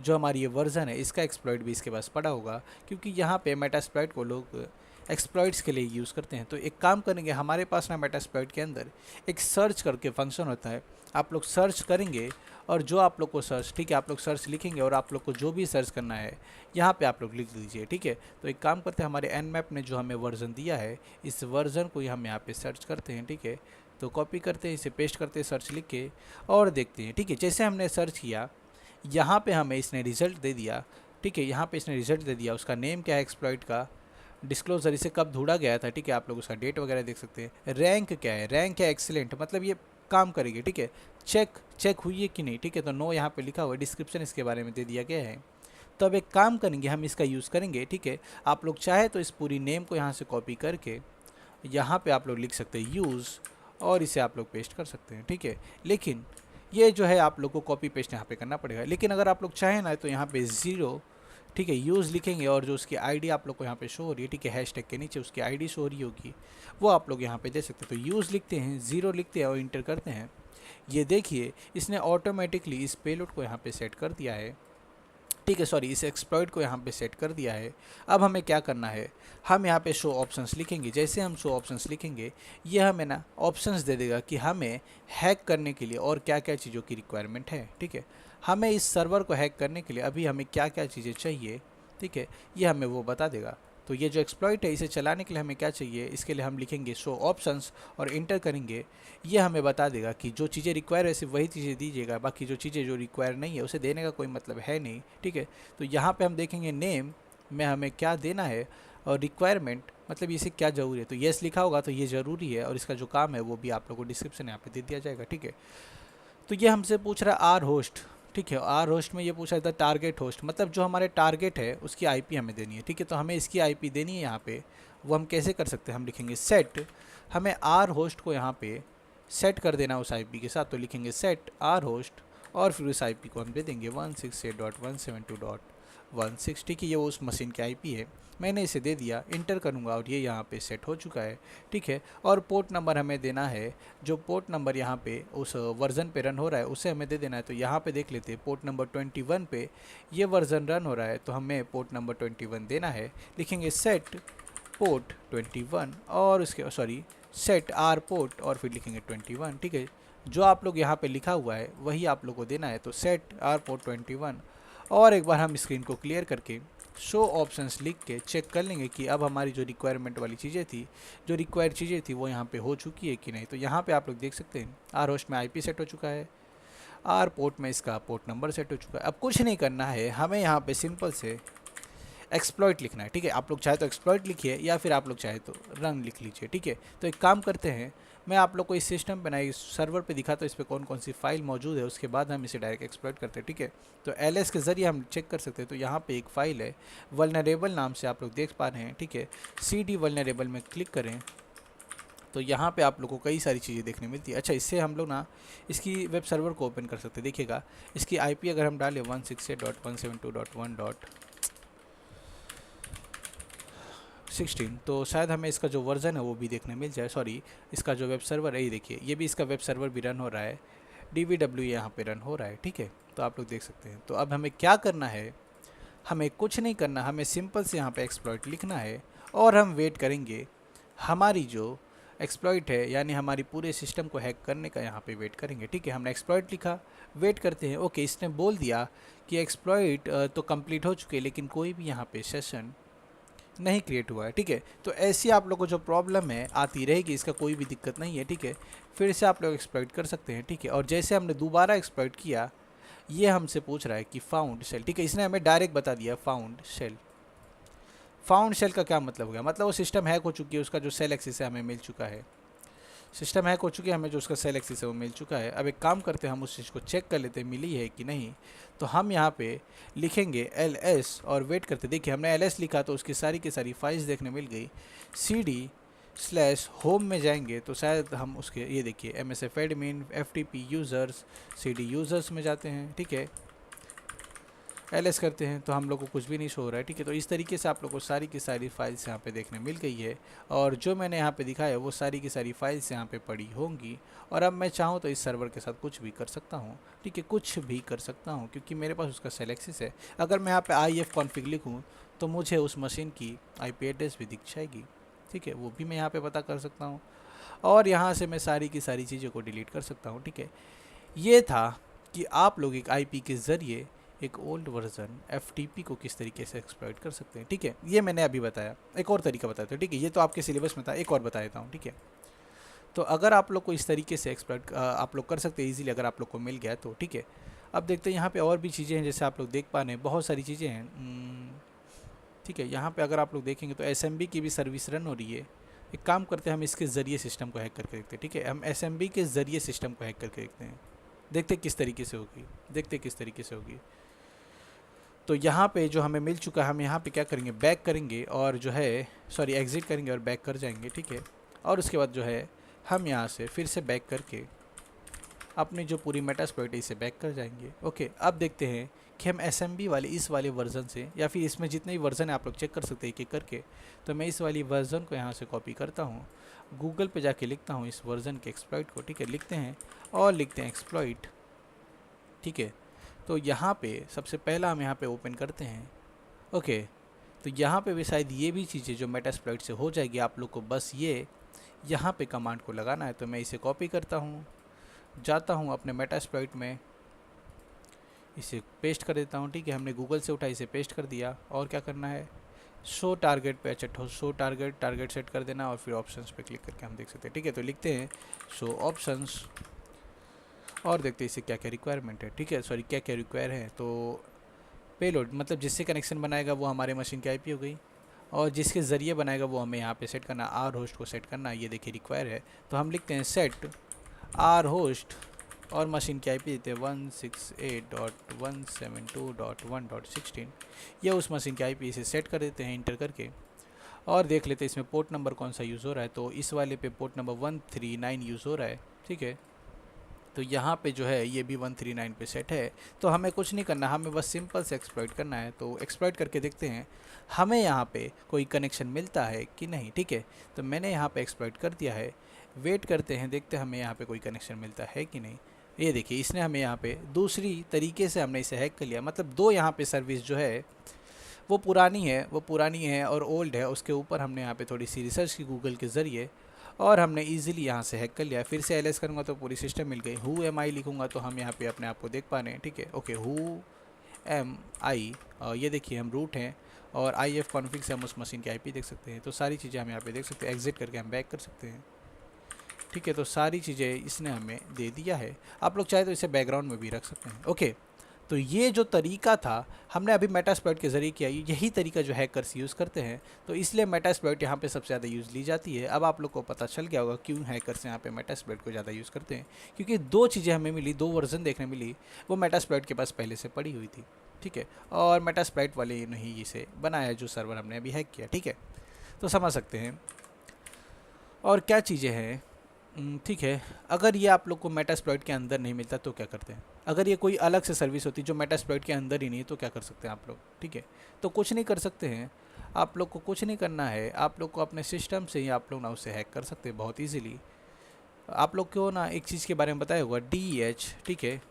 Speaker 1: जो हमारी ये वर्जन है, इसका एक्सप्लॉइट भी इसके पास पड़ा होगा, क्योंकि यहाँ पे मेटास्प्लॉइट को लोग एक्सप्लॉइट्स के लिए यूज़ करते हैं। तो एक काम करेंगे, हमारे पास ना मेटास्प्लॉइट के अंदर एक सर्च करके फंक्शन होता है, आप लोग सर्च करेंगे और जो आप लोग को सर्च, ठीक है, आप लोग सर्च लिखेंगे और आप लोग को जो भी सर्च करना है यहाँ पे आप लोग लिख दीजिए, ठीक है। तो एक काम करते हैं, हमारे Nmap ने जो हमें वर्जन दिया है, इस वर्जन को हम यहाँ पे सर्च करते हैं, ठीक है। तो कॉपी करते हैं, इसे पेस्ट करते हैं सर्च लिख के और देखते हैं, ठीक है। जैसे हमने सर्च किया, यहाँ पे हमें इसने रिज़ल्ट दे दिया, ठीक है, यहाँ पे इसने रिज़ल्ट दे दिया। उसका नेम क्या है एक्सप्लॉइट का, डिस्क्लोजर, इसे कब ढूंढा गया था, ठीक है, आप लोग उसका डेट वगैरह देख सकते हैं। रैंक क्या है, रैंक है एक्सीलेंट, मतलब ये काम करेगी, ठीक है। चेक हुई है कि नहीं, ठीक है, तो नो यहाँ पे लिखा हुआ है, डिस्क्रिप्शन इसके बारे में दे दिया गया है। तो अब एक काम करेंगे, हम इसका यूज़ करेंगे, ठीक है। आप लोग चाहे तो इस पूरी नेम को यहाँ से कॉपी करके यहाँ पे आप लोग लिख सकते हैं यूज़, और इसे आप लोग पेस्ट कर सकते हैं, ठीक है। लेकिन ये जो है आप लोग को कॉपी पेस्ट यहाँ पे करना पड़ेगा। लेकिन अगर आप लोग चाहें ना तो यहाँ पे 0, ठीक है, यूज़ लिखेंगे और जो उसकी आईडी आप लोग को यहाँ पे शो हो रही है, ठीक है, हैशटैग के नीचे उसकी आईडी शो हो रही होगी, वो आप लोग यहाँ पे दे सकते हैं। तो यूज़ लिखते हैं, 0 लिखते हैं और इंटर करते हैं। ये देखिए इसने ऑटोमेटिकली इस पेलोड को यहाँ पे सेट कर दिया है, ठीक है, सॉरी, इस एक्सप्लॉइट को यहाँ पे सेट कर दिया है। अब हमें क्या करना है, हम यहाँ पे शो ऑप्शंस लिखेंगे। जैसे हम शो ऑप्शंस लिखेंगे, ये हमें ना ऑप्शंस दे देगा कि हमें हैक करने के लिए और क्या क्या चीज़ों की रिक्वायरमेंट है, ठीक है। हमें इस सर्वर को हैक करने के लिए अभी हमें क्या क्या चीज़ें चाहिए, ठीक है, ये हमें वो बता देगा। तो ये जो एक्सप्लॉइट है, इसे चलाने के लिए हमें क्या चाहिए, इसके लिए हम लिखेंगे शो ऑप्शंस और इंटर करेंगे। ये हमें बता देगा कि जो चीज़ें रिक्वायर है सिर्फ वही चीज़ें दीजिएगा, बाकी जो चीज़ें जो रिक्वायर नहीं है उसे देने का कोई मतलब है नहीं, ठीक है। तो यहाँ पे हम देखेंगे नेम में हमें क्या देना है, और रिक्वायरमेंट मतलब इसे क्या ज़रूरी है। तो येस लिखा होगा तो ये ज़रूरी है, और इसका जो काम है वो भी आप लोगों को डिस्क्रिप्शन यहाँ पे दे दिया जाएगा, ठीक है। तो ये हमसे पूछ रहा है आर होस्ट, ठीक है, आर होस्ट में ये पूछा था टारगेट होस्ट, मतलब जो हमारे टारगेट है उसकी आईपी हमें देनी है, ठीक है। तो हमें इसकी आईपी देनी है यहाँ पे, वो हम कैसे कर सकते हैं, हम लिखेंगे सेट, हमें आर होस्ट को यहाँ पे सेट कर देना उस आईपी के साथ। तो लिखेंगे सेट आर होस्ट और फिर उस आईपी को हम दे देंगे 168.172.16, ठीक है। ये वो उस मशीन की आईपी है, मैंने इसे दे दिया, इंटर करूँगा और ये यहाँ पे सेट हो चुका है, ठीक है। और पोर्ट नंबर हमें देना है, जो पोर्ट नंबर यहाँ पे उस वर्जन पे रन हो रहा है उसे हमें दे देना है। तो यहाँ पे देख लेते हैं पोर्ट नंबर 21 पे ये वर्जन रन हो रहा है, तो हमें पोर्ट नंबर 21 देना है। लिखेंगे सेट पोर्ट 21 और उसके सेट आर पोर्ट और फिर लिखेंगे 21, ठीक है। जो आप लोग यहाँ पे लिखा हुआ है वही आप लोग को देना है, तो सेट आर पोर्ट 21। और एक बार हम स्क्रीन को क्लियर करके शो ऑप्शंस लिख के चेक कर लेंगे कि अब हमारी जो रिक्वायरमेंट वाली चीज़ें थी, जो रिक्वायर्ड चीज़ें थी वो यहाँ पे हो चुकी है कि नहीं। तो यहाँ पे आप लोग देख सकते हैं आर होस्ट में आईपी सेट हो चुका है, आर पोर्ट में इसका पोर्ट नंबर सेट हो चुका है। अब कुछ नहीं करना है, हमें यहाँ पे सिंपल से एक्सप्लॉइट लिखना है, ठीक है। आप लोग चाहे तो एक्सप्लॉइट लिखिए या फिर आप लोग चाहे तो रन लिख लीजिए, ठीक है। तो एक काम करते हैं, मैं आप लोग को इस सिस्टम पे ना इस सर्वर पे दिखाता हूँ इस पर कौन कौन सी फाइल मौजूद है, उसके बाद हम इसे डायरेक्ट एक्सप्लॉइट करते हैं, ठीक है। तो एलएस के ज़रिए हम चेक कर सकते हैं। तो यहाँ पे एक फ़ाइल है वल्नरेबल नाम से, आप लोग देख पा रहे हैं, ठीक है। CD वल्नरेबल में क्लिक करें तो यहाँ पे आप लोग को कई सारी चीज़ें देखने मिलती है। अच्छा, इससे हम लोग ना इसकी वेब सर्वर को ओपन कर सकते हैं। देखिएगा इसकी IP अगर हम डालें 168.172.1.16 तो शायद हमें इसका जो वर्ज़न है वो भी देखने मिल जाए। सॉरी, इसका जो वेब सर्वर है ये देखिए, ये भी इसका वेब सर्वर भी रन हो रहा है, DVW यहाँ पे रन हो रहा है, ठीक है। तो आप लोग देख सकते हैं। तो अब हमें क्या करना है, हमें कुछ नहीं करना, हमें सिंपल से यहाँ पे एक्सप्लॉइट लिखना है और हम वेट करेंगे। हमारी जो एक्सप्लॉइट है यानी हमारी पूरे सिस्टम को हैक करने का यहाँ पे वेट करेंगे, ठीक है। हमने एक्सप्लॉइट लिखा, वेट करते हैं। ओके, इसने बोल दिया कि एक्सप्लॉइट तो कंप्लीट हो चुके, लेकिन कोई भी यहाँ पे सेशन नहीं क्रिएट हुआ है, ठीक है। तो ऐसी आप लोग को जो प्रॉब्लम है आती रहेगी, इसका कोई भी दिक्कत नहीं है, ठीक है। फिर से आप लोग एक्सप्लॉइट कर सकते हैं, ठीक है। और जैसे हमने दोबारा एक्सप्लॉइट किया, ये हमसे पूछ रहा है कि फाउंड शेल, ठीक है। इसने हमें डायरेक्ट बता दिया फाउंड शेल। फाउंड शेल का क्या मतलब हो गया, मतलब वो सिस्टम हैक हो चुकी है, उसका जो सेल एक्सिस है हमें मिल चुका है। सिस्टम हैक हो चुकी है, हमें जो उसका सेल एक्सिस है वो मिल चुका है। अब एक काम करते हैं, हम उस चीज़ को चेक कर लेते हैं मिली है कि नहीं। तो हम यहाँ पे लिखेंगे LS और वेट करते। देखिए हमने LS लिखा तो उसकी सारी की सारी फाइल्स देखने मिल गई। CD/home में जाएंगे तो शायद हम उसके, ये देखिए MSF admin FTP users, CD users में जाते हैं, ठीक है। LS करते हैं तो हम लोग को कुछ भी नहीं शो हो रहा है, ठीक है। तो इस तरीके से आप लोग को सारी की सारी फाइल्स यहाँ पे देखने मिल गई है, और जो मैंने यहाँ पे दिखाया वो सारी की सारी फाइल्स यहाँ पे पड़ी होंगी। और अब मैं चाहूँ तो इस सर्वर के साथ कुछ भी कर सकता हूँ, ठीक है, कुछ भी कर सकता हूँ, क्योंकि मेरे पास उसका सेल एक्सेस है। अगर मैं यहाँ पे IF कॉन्फ़िग लिखूँ तो मुझे उस मशीन की IP एड्रेस भी दिख जाएगी, ठीक है, वो भी मैं यहाँ पर पता कर सकता हूँ। और यहाँ से मैं सारी की सारी चीज़ों को डिलीट कर सकता हूँ, ठीक है। ये था कि आप लोग एक IP के ज़रिए एक ओल्ड वर्जन FTP को किस तरीके से एक्सप्लॉइट कर सकते हैं, ठीक है। ये मैंने अभी बताया, एक और तरीका बताया था, ठीक है। ये तो आपके सिलेबस में था, एक और बता देता हूँ, ठीक है। तो अगर आप लोग को इस तरीके से एक्सप्लॉइट आप लोग कर सकते हैं ईजिली, अगर आप लोग को मिल गया तो, ठीक है। अब देखते हैं यहाँ पे और भी चीज़ें हैं, जैसे आप लोग देख पा रहे हैं बहुत सारी चीज़ें हैं, ठीक है। यहाँ पर अगर आप लोग देखेंगे तो SMB की भी सर्विस रन हो रही है। एक काम करते हैं, हम इसके ज़रिए सिस्टम को हैक करके देखते हैं, ठीक है। हम SMB के ज़रिए सिस्टम को हैक करके देखते हैं, देखते किस तरीके से होगी, देखते किस तरीके से होगी। तो यहाँ पे जो हमें मिल चुका है, हम यहाँ पे क्या करेंगे, बैक करेंगे और जो है सॉरी एग्ज़िट करेंगे और बैक कर जाएंगे, ठीक है। और उसके बाद जो है हम यहाँ से फिर से बैक करके अपनी जो पूरी मेटास्प्लॉइट है इसे बैक कर जाएंगे। ओके, अब देखते हैं कि हम SMB वाले इस वाले वर्जन से, या फिर इसमें जितने भी वर्जन है आप लोग चेक कर सकते हैं एक एक करके। तो मैं इस वाली वर्जन को यहाँ से कॉपी करता हूँ, गूगल पे जाके लिखता हूँ इस वर्जन के एक्सप्लॉइट को, ठीक है, लिखते हैं और लिखते हैं एक्सप्लॉइट, ठीक है। तो यहाँ पे सबसे पहला हम यहाँ पे ओपन करते हैं। ओके, तो यहाँ पे भी शायद ये भी चीज़ें जो मेटास्प्लॉइट से हो जाएगी, आप लोग को बस ये यहाँ पे कमांड को लगाना है। तो मैं इसे कॉपी करता हूँ, जाता हूँ अपने मेटास्प्लॉइट में, इसे पेस्ट कर देता हूँ, ठीक है। हमने गूगल से उठा, इसे पेस्ट कर दिया। और क्या करना है, शो टारगेट पे, अच्छा शो टारगेट सेट कर देना और फिर ऑप्शंस पे क्लिक करके हम देख सकते हैं, ठीक है। तो लिखते हैं शो ऑप्शंस और देखते हैं इसे क्या क्या रिक्वायरमेंट है, ठीक है, सॉरी क्या क्या रिक्वायर है। तो पेलोड मतलब जिससे कनेक्शन बनाएगा वो हमारे मशीन की IP हो गई, और जिसके ज़रिए बनाएगा वो हमें यहाँ पे सेट करना, आर होस्ट को सेट करना, ये देखिए रिक्वायर है। तो हम लिखते हैं सेट आर होस्ट और मशीन की IP देते हैं 168.172.1.16। ये उस मशीन की IP इसे सेट कर देते हैं इंटर करके, और देख लेते हैं इसमें पोर्ट नंबर कौन सा यूज़ हो रहा है। तो इस वाले पे पोर्ट नंबर 139 यूज़ हो रहा है, ठीक है। तो यहाँ पे जो है ये भी 139 पे सेट है। तो हमें कुछ नहीं करना, हमें बस सिंपल से एक्सप्लॉइट करना है। तो एक्सप्लॉइट करके देखते हैं हमें यहाँ पे कोई कनेक्शन मिलता है कि नहीं, ठीक है। तो मैंने यहाँ पे एक्सप्लॉइट कर दिया है, वेट करते हैं, देखते हैं हमें यहाँ पे कोई कनेक्शन मिलता है कि नहीं। ये देखिए इसने हमें यहाँ पे दूसरी तरीके से हमने इसे हैक कर लिया, मतलब दो यहाँ पे सर्विस जो है वो पुरानी है और ओल्ड है, उसके ऊपर हमने यहाँ पे थोड़ी सी रिसर्च की गूगल के ज़रिए, और हमने इजीली यहाँ से हैक कर लिया। फिर से एलएस करूँगा तो पूरी सिस्टम मिल गई। हु एम आई लिखूँगा तो हम यहाँ पे अपने आप को देख पा रहे हैं, ठीक है। ओके, हु एम आई, ये देखिए हम रूट हैं और आई एफ कॉन्फिग से हम उस मशीन की आईपी देख सकते हैं। तो सारी चीज़ें हम यहाँ पे देख सकते हैं। एग्जिट करके हम बैक कर सकते हैं, ठीक है। तो सारी चीज़ें इसने हमें दे दिया है। आप लोग चाहे तो इसे बैकग्राउंड में भी रख सकते हैं। ओके, तो ये जो तरीका था हमने अभी मेटास्प्लॉइट के ज़रिए किया, यही तरीका जो हैकर्स यूज़ करते हैं, तो इसलिए मेटास्प्लॉइट यहाँ पे सबसे ज़्यादा यूज़ ली जाती है। अब आप लोग को पता चल गया होगा क्यों हैकर्स यहाँ पे मेटास्प्लॉइट को ज़्यादा यूज़ करते हैं, क्योंकि दो चीज़ें हमें मिली, दो वर्जन देखने मिली, वो मेटास्प्लॉइट के पास पहले से पड़ी हुई थी, ठीक है। और मेटास्प्लॉइट वाले ने ही इसे बनाया जो सर्वर हमने अभी हैक किया, ठीक है। तो समझ सकते हैं। और क्या चीज़ें हैं, ठीक है। अगर ये आप लोग को मेटास्प्लॉइट के अंदर नहीं मिलता तो क्या करते हैं? अगर ये कोई अलग से सर्विस होती जो मेटास्प्लॉइट के अंदर ही नहीं तो क्या कर सकते हैं आप लोग, ठीक है। तो कुछ नहीं कर सकते हैं, आप लोग को कुछ नहीं करना है। आप लोग को अपने सिस्टम से ही आप लोग ना उसे हैक कर सकते हैं बहुत ईजीली। आप लोग को ना एक चीज़ के बारे में बताया होगा, DH, ठीक है,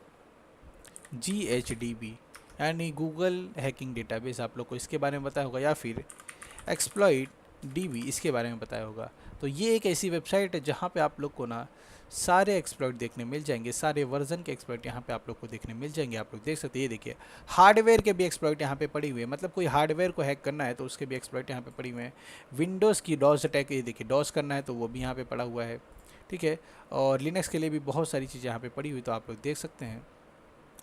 Speaker 1: GHDB यानी गूगल हैकिंग डेटाबेस, आप लोग को इसके बारे में बताया होगा, या फिर एक्सप्लॉइट DB इसके बारे में बताया होगा। तो ये एक ऐसी वेबसाइट है जहाँ पे आप लोग को ना सारे एक्सप्लॉइट देखने मिल जाएंगे, सारे वर्जन के एक्सप्लॉइट यहाँ पे आप लोग को देखने मिल जाएंगे। आप लोग देख सकते हैं, ये देखिए हार्डवेयर के भी एक्सप्लॉइट यहाँ पे पड़ी हुई है, मतलब कोई हार्डवेयर को हैक करना है तो उसके भी एक्सप्लॉइट यहाँ पे पड़ी हुए हैं। विंडोज़ की डॉस अटैक, ये देखिए डॉस करना है तो वो भी यहाँ पे पड़ा हुआ है, ठीक है। और लिनक्स के लिए भी बहुत सारी चीज़ें यहाँ पे पड़ी हुई, तो आप लोग देख सकते हैं,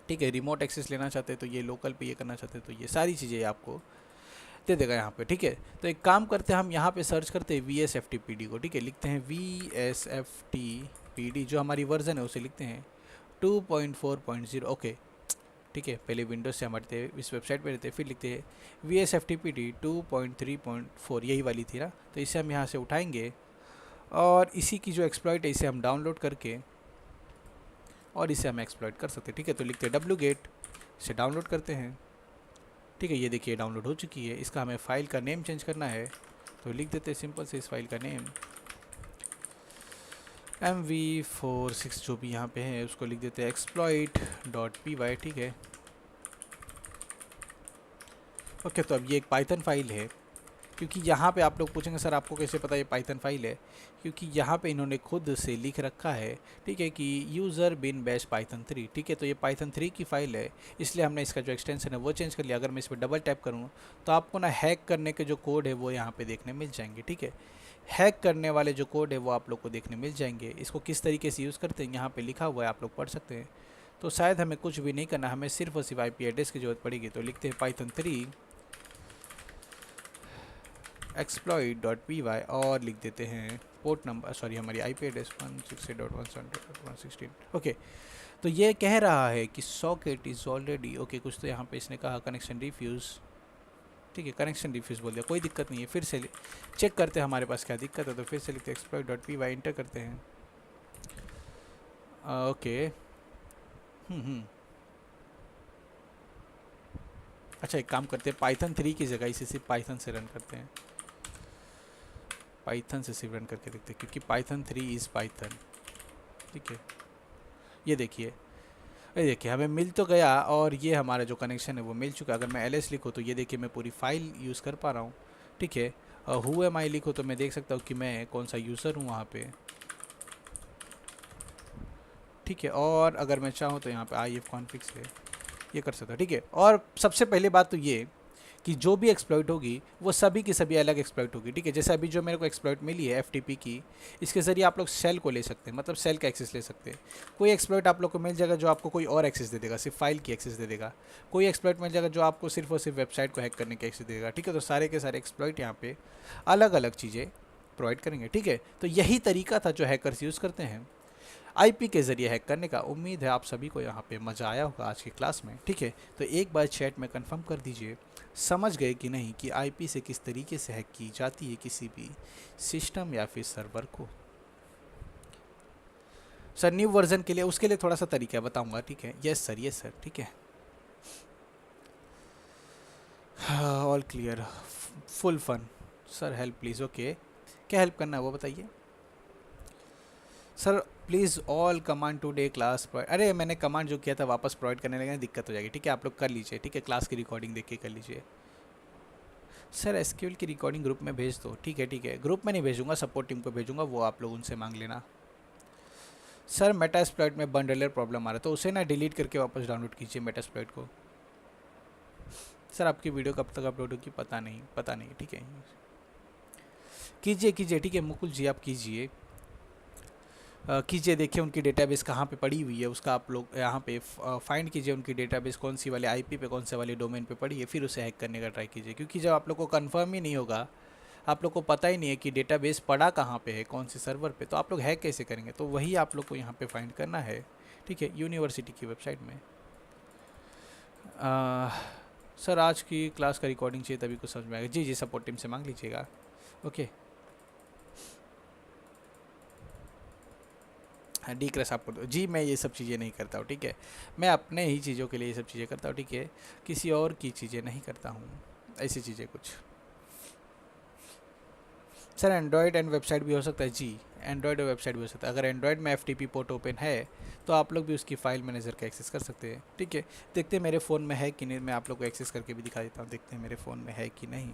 Speaker 1: ठीक है। रिमोट एक्सेस लेना चाहते हैं तो ये, लोकल पे ये करना चाहते हैं तो ये सारी चीज़ें आपको दे देगा यहाँ पे, ठीक है। तो एक काम करते हैं, हम यहाँ पे सर्च करते हैं VSFTPD को, ठीक है। लिखते हैं VSFTPD, जो हमारी वर्जन है उसे लिखते हैं 2.4.0, ओके, ठीक है। पहले विंडोज से हम हटते हैं, इस वेबसाइट पे रहते हैं, फिर लिखते हैं VSFTPD 2.3.4, यही वाली थी ना। तो इसे हम यहाँ से उठाएंगे और इसी की जो एक्सप्लॉइट है इसे हम डाउनलोड करके और इसे हम एक्सप्लॉइट कर सकते हैं, ठीक है। तो लिखते हैं wget, इसे डाउनलोड करते हैं, ठीक है। ये देखिए डाउनलोड हो चुकी है। इसका हमें फ़ाइल का नेम चेंज करना है तो लिख देते हैं सिंपल से इस फाइल का नेम MV46, जो भी यहाँ पे है उसको लिख देते हैं exploit.py, ठीक है। ओके, तो अब ये एक पाइथन फाइल है, क्योंकि यहाँ पे आप लोग पूछेंगे सर आपको कैसे पता ये पाइथन फाइल है, क्योंकि यहाँ पे इन्होंने खुद से लिख रखा है, ठीक है, कि यूज़र बिन बैश पाइथन 3, ठीक है। तो ये पाइथन 3 की फ़ाइल है, इसलिए हमने इसका जो एक्सटेंशन है वो चेंज कर लिया। अगर मैं इस पर डबल टैप करूँ तो आपको ना हैक करने के जो कोड है वो यहाँ पे देखने मिल जाएंगे, ठीक है। हैक करने वाले जो कोड है वो आप लोग को देखने मिल जाएंगे। इसको किस तरीके से यूज़ करते हैं यहाँ पर लिखा हुआ है, आप लोग पढ़ सकते हैं। तो शायद हमें कुछ भी नहीं करना, हमें सिर्फ और सिर्फ IP एड्रेस की ज़रूरत पड़ेगी। तो लिखते हैं पाइथन 3 exploit.py और लिख देते हैं पोर्ट नंबर, सॉरी हमारी IP एड्रेस 168.170.116, ओके। तो ये कह रहा है कि सॉकेट इज़ ऑलरेडी, ओके, कुछ तो यहाँ पे इसने कहा कनेक्शन डिफ्यूज़, ठीक है, कनेक्शन डिफ्यूज़ बोल दिया, कोई दिक्कत नहीं है। फिर से चेक करते हैं हमारे पास क्या दिक्कत है, तो फिर से लिखते हैं exploit.py, इंटर करते हैं, ओके। अच्छा, एक काम करते हैं, पाइथन 3 की जगह इसे सिर्फ पाइथन से रन करते हैं, पाइथन से सिर्फ रन करके देखते हैं, क्योंकि पाइथन 3 इज़ पाइथन, ठीक है। ये देखिए हमें मिल तो गया और ये हमारा जो कनेक्शन है वो मिल चुका। अगर मैं ls लिखूँ तो ये देखिए मैं पूरी फाइल यूज़ कर पा रहा हूँ, ठीक है। हु एम आई लिखो तो मैं देख सकता हूँ कि मैं कौन सा यूज़र हूँ वहाँ पे, ठीक है। और अगर मैं चाहूँ तो यहाँ पे IF कॉन्फिग से ये कर सकता हूँ, ठीक है। और सबसे पहले बात तो ये कि जो भी एक्सप्लॉइट होगी वो सभी की सभी अलग एक्सप्लॉइट होगी, ठीक है। जैसे अभी जो मेरे को एक्सप्लॉइट मिली है FTP की, इसके ज़रिए आप लोग सेल को ले सकते हैं, मतलब सेल का एक्सेस ले सकते हैं। कोई एक्सप्लॉइट आप लोग को मिल जाएगा जो आपको कोई और एक्सेस दे देगा, सिर्फ फाइल की एक्सेस दे देगा। कोई एक्सप्लॉइट मिल जाएगा जो आपको सिर्फ और सिर्फ वेबसाइट को हैक करने की एक्सेस देगा, ठीक है। तो सारे के सारे एक्सप्लॉइट यहाँ पे अलग अलग चीज़ें प्रोवाइड करेंगे, ठीक है। तो यही तरीका था जो हैकर्स यूज़ करते हैं IP के ज़रिए हैक करने का। उम्मीद है आप सभी को यहाँ पे मज़ा आया होगा आज की क्लास में, ठीक है। तो एक बार चैट में कंफर्म कर दीजिए, समझ गए कि नहीं कि IP से किस तरीके से हैक की जाती है किसी भी सिस्टम या फिर सर्वर को। सर न्यू वर्जन के लिए, उसके लिए थोड़ा सा तरीका बताऊंगा, ठीक है। यस सर, ठीक है। All clear, full fun. Sir help please, okay. क्या हेल्प करना है वो बताइए sir. Please all command today class पर, अरे मैंने कमांड जो किया था वापस प्रोवाइड करने लगे, दिक्कत हो जाएगी, ठीक है। आप लोग कर लीजिए, ठीक है। क्लास की रिकॉर्डिंग देख के कर लीजिए। सर एसक्यूएल की रिकॉर्डिंग ग्रुप में भेज दो। ठीक है, ग्रुप में नहीं भेजूंगा, सपोर्ट टीम को भेजूंगा, वो आप लोग उनसे मांग लेना। सर मेटास्प्लॉइट में बंडलर प्रॉब्लम आ रहा है, तो उसे ना डिलीट करके वापस डाउनलोड कीजिए मेटास्प्लॉइट को। सर आपकी वीडियो कब तक अपलोड होगी पता नहीं। ठीक है, कीजिए। ठीक है मुकुल जी, आप कीजिए। कीजिए, देखिए उनकी डेटाबेस कहाँ पे पड़ी हुई है, उसका आप लोग यहाँ पे फाइंड कीजिए उनकी डेटाबेस कौन सी वाले आईपी पे, कौन से वाले डोमेन पे पड़ी है, फिर उसे हैक करने का ट्राई कीजिए। क्योंकि जब आप लोग को कंफर्म ही नहीं होगा, आप लोग को पता ही नहीं है कि डेटाबेस पड़ा कहाँ पे है, कौन से सर्वर पे, तो आप लोग हैक कैसे करेंगे? तो वही आप लोग को यहाँ पे फाइंड करना है। ठीक है, यूनिवर्सिटी की वेबसाइट में। सर आज की क्लास का रिकॉर्डिंग चाहिए तभी कुछ समझ में आएगा। जी सपोर्ट टीम से मांग लीजिएगा। ओके। हाँ डी क्रैश आपको जी, मैं ये सब चीज़ें नहीं करता हूँ। ठीक है, मैं अपने ही चीज़ों के लिए ये सब चीज़ें करता हूँ। ठीक है, किसी और की चीज़ें नहीं करता हूँ ऐसी चीज़ें कुछ। सर एंड्रॉयड एंड वेबसाइट भी हो सकता है। जी एंड्रॉयड और वेबसाइट भी हो सकता है। अगर एंड्रॉयड में FTP पोर्ट ओपन है तो आप लोग भी उसकी फ़ाइल मैनेजर का एक्सेस कर सकते हैं। ठीक है, देखते हैं मेरे फ़ोन में है कि नहीं, मैं आप लोग को एक्सेस करके भी दिखा देता हूँ, देखते हैं मेरे फ़ोन में है कि नहीं।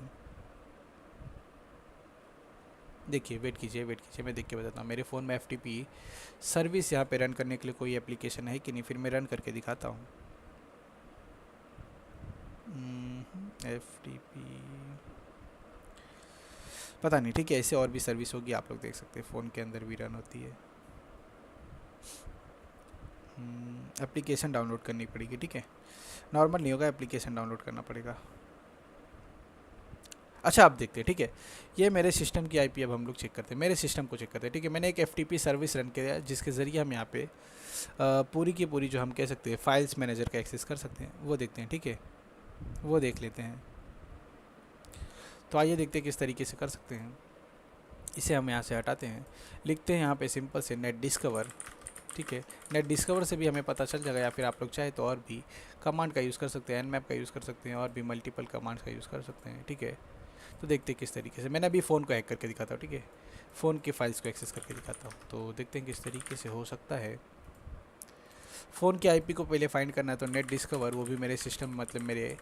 Speaker 1: देखिए वेट कीजिए, मैं देख के बताता हूँ मेरे फ़ोन में FTP सर्विस यहाँ पे रन करने के लिए कोई एप्लीकेशन है कि नहीं, फिर मैं रन करके दिखाता हूँ। FTP पता नहीं। ठीक है, ऐसे और भी सर्विस होगी, आप लोग देख सकते हैं, फ़ोन के अंदर भी रन होती है। एप्लीकेशन डाउनलोड करनी पड़ेगी। ठीक है, नॉर्मल नहीं होगा, एप्लीकेशन डाउनलोड करना पड़ेगा। अच्छा आप देखते हैं। ठीक है, ये मेरे सिस्टम की आईपी अब हम लोग चेक करते हैं, मेरे सिस्टम को चेक करते हैं। ठीक है, मैंने एक FTP सर्विस रन किया जिसके ज़रिए हम यहाँ पे पूरी की पूरी जो हम कह सकते हैं फाइल्स मैनेजर का एक्सेस कर सकते हैं, वो देखते हैं। ठीक है, वो देख लेते हैं। तो आइए देखते हैं किस तरीके से कर सकते हैं। इसे हम यहाँ से हटाते हैं, लिखते हैं यहाँ पे सिंपल से नेट डिस्कवर। ठीक है, नेट डिस्कवर से भी हमें पता चल जाएगा, या फिर आप लोग चाहे तो और भी कमांड का यूज़ कर सकते हैं, nmap का यूज़ कर सकते हैं, और भी मल्टीपल कमांड्स का यूज़ कर सकते हैं। ठीक है, तो देखते हैं किस तरीके से। मैंने अभी फ़ोन को हैक करके दिखाता हूँ। ठीक है, फ़ोन की फाइल्स को एक्सेस करके दिखाता हूँ, तो देखते हैं किस तरीके से हो सकता है। फ़ोन के आईपी को पहले फाइंड करना है, तो नेट डिस्कवर वो भी मेरे सिस्टम मतलब मेरे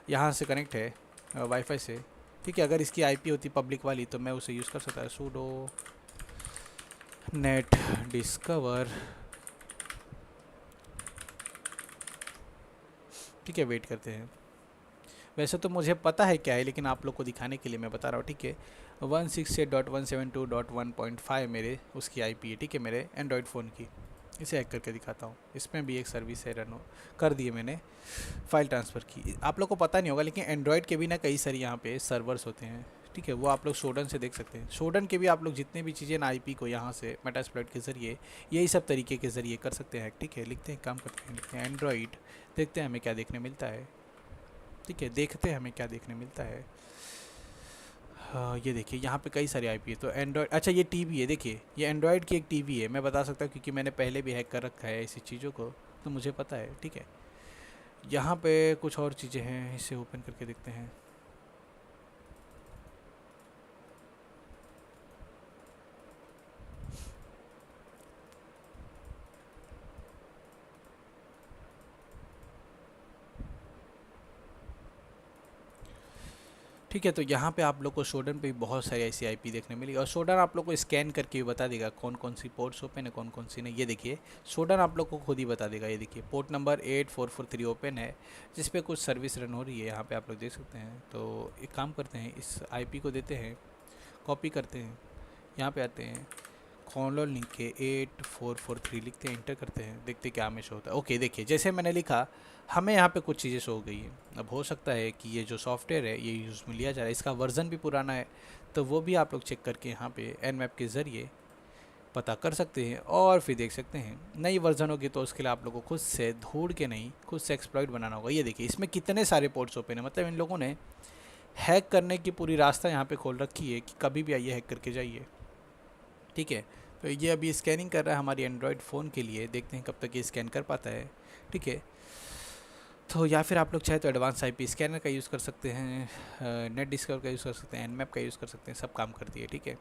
Speaker 1: यहाँ से कनेक्ट है वाईफाई से। ठीक है, अगर इसकी आईपी होती पब्लिक वाली तो मैं उसे यूज़ कर सकता है, सूडो नेट डिस्कवर। ठीक है, वेट करते हैं। वैसे तो मुझे पता है क्या है, लेकिन आप लोग को दिखाने के लिए मैं बता रहा हूँ। ठीक है, 168.172.1.5 मेरे उसकी आईपी है। ठीक है, मेरे एंड्रॉयड फ़ोन की। इसे हैक करके दिखाता हूँ। इसमें भी एक सर्विस है, रन कर दिए मैंने, फ़ाइल ट्रांसफ़र की। आप लोग को पता नहीं होगा, लेकिन एंड्रॉयड के भी ना कई सारे यहाँ पे सर्वर्स होते हैं। ठीक है, वो आप लोग शोडन से देख सकते हैं। शोडन के भी आप लोग जितने भी चीज़ें ना आईपी को यहाँ से मेटास्प्लॉइट के ज़रिए यही सब तरीके के ज़रिए कर सकते हैं। ठीक है, लिखते हैं, काम करते हैं, लिखते हैं एंड्रॉयड, देखते हैं हमें क्या देखने मिलता है। ठीक है, देखते हैं हमें क्या देखने मिलता है। हाँ ये देखिए, यहाँ पे कई सारे आईपी है। तो एंड्रॉयड, अच्छा ये टीवी है, देखिए ये एंड्रॉयड की एक टीवी है। मैं बता सकता हूँ क्योंकि मैंने पहले भी हैक कर रखा है ऐसी चीज़ों को, तो मुझे पता है। ठीक है, यहाँ पे कुछ और चीज़ें हैं, इसे ओपन करके देखते हैं। ठीक है, तो यहाँ पे आप लोग को शोडन पे भी बहुत सारी ऐसी आईपी देखने मिली, और शोडन आप लोग को स्कैन करके भी बता देगा कौन कौन सी पोर्ट्स ओपन है, कौन कौन सी नहीं। ये देखिए, शोडन आप लोग को खुद ही बता देगा। ये देखिए, पोर्ट नंबर 8443 ओपन है, जिस पे कुछ सर्विस रन हो रही है, यहाँ पे आप लोग देख सकते हैं। तो एक काम करते हैं, इस आईपी को देते हैं, कॉपी करते हैं, यहाँ पे आते हैं, कॉलोन लिख के 8443 लिखते हैं, इंटर करते हैं, देखते हैं क्या हमें शो होता है। ओके देखिए, जैसे मैंने लिखा हमें यहाँ पे कुछ चीज़ें शो हो गई हैं। अब हो सकता है कि ये जो सॉफ्टवेयर है ये यूज़ में लिया जा रहा है, इसका वर्ज़न भी पुराना है, तो वो भी आप लोग चेक करके यहाँ पे nmap के ज़रिए पता कर सकते हैं, और फिर देख सकते हैं। नई वर्जन होगी तो उसके लिए आप लोगों को खुद से ढूंढ के नहीं, खुद से एक्सप्लॉइट बनाना होगा। ये देखिए, इसमें कितने सारे पोर्ट्स ओपन है, मतलब इन लोगों ने हैक करने की पूरी रास्ता यहाँ पे खोल रखी है कि कभी भी आइए हैक करके जाइए। ठीक है, तो ये अभी स्कैनिंग कर रहा है हमारी एंड्रॉयड फ़ोन के लिए, देखते हैं कब तक ये स्कैन कर पाता है। ठीक है, तो या फिर आप लोग चाहे तो एडवांस आईपी स्कैनर का यूज़ कर सकते हैं, नेट डिस्कवर का यूज़ कर सकते हैं, nmap का यूज़ कर सकते हैं, सब काम करती है। ठीक है,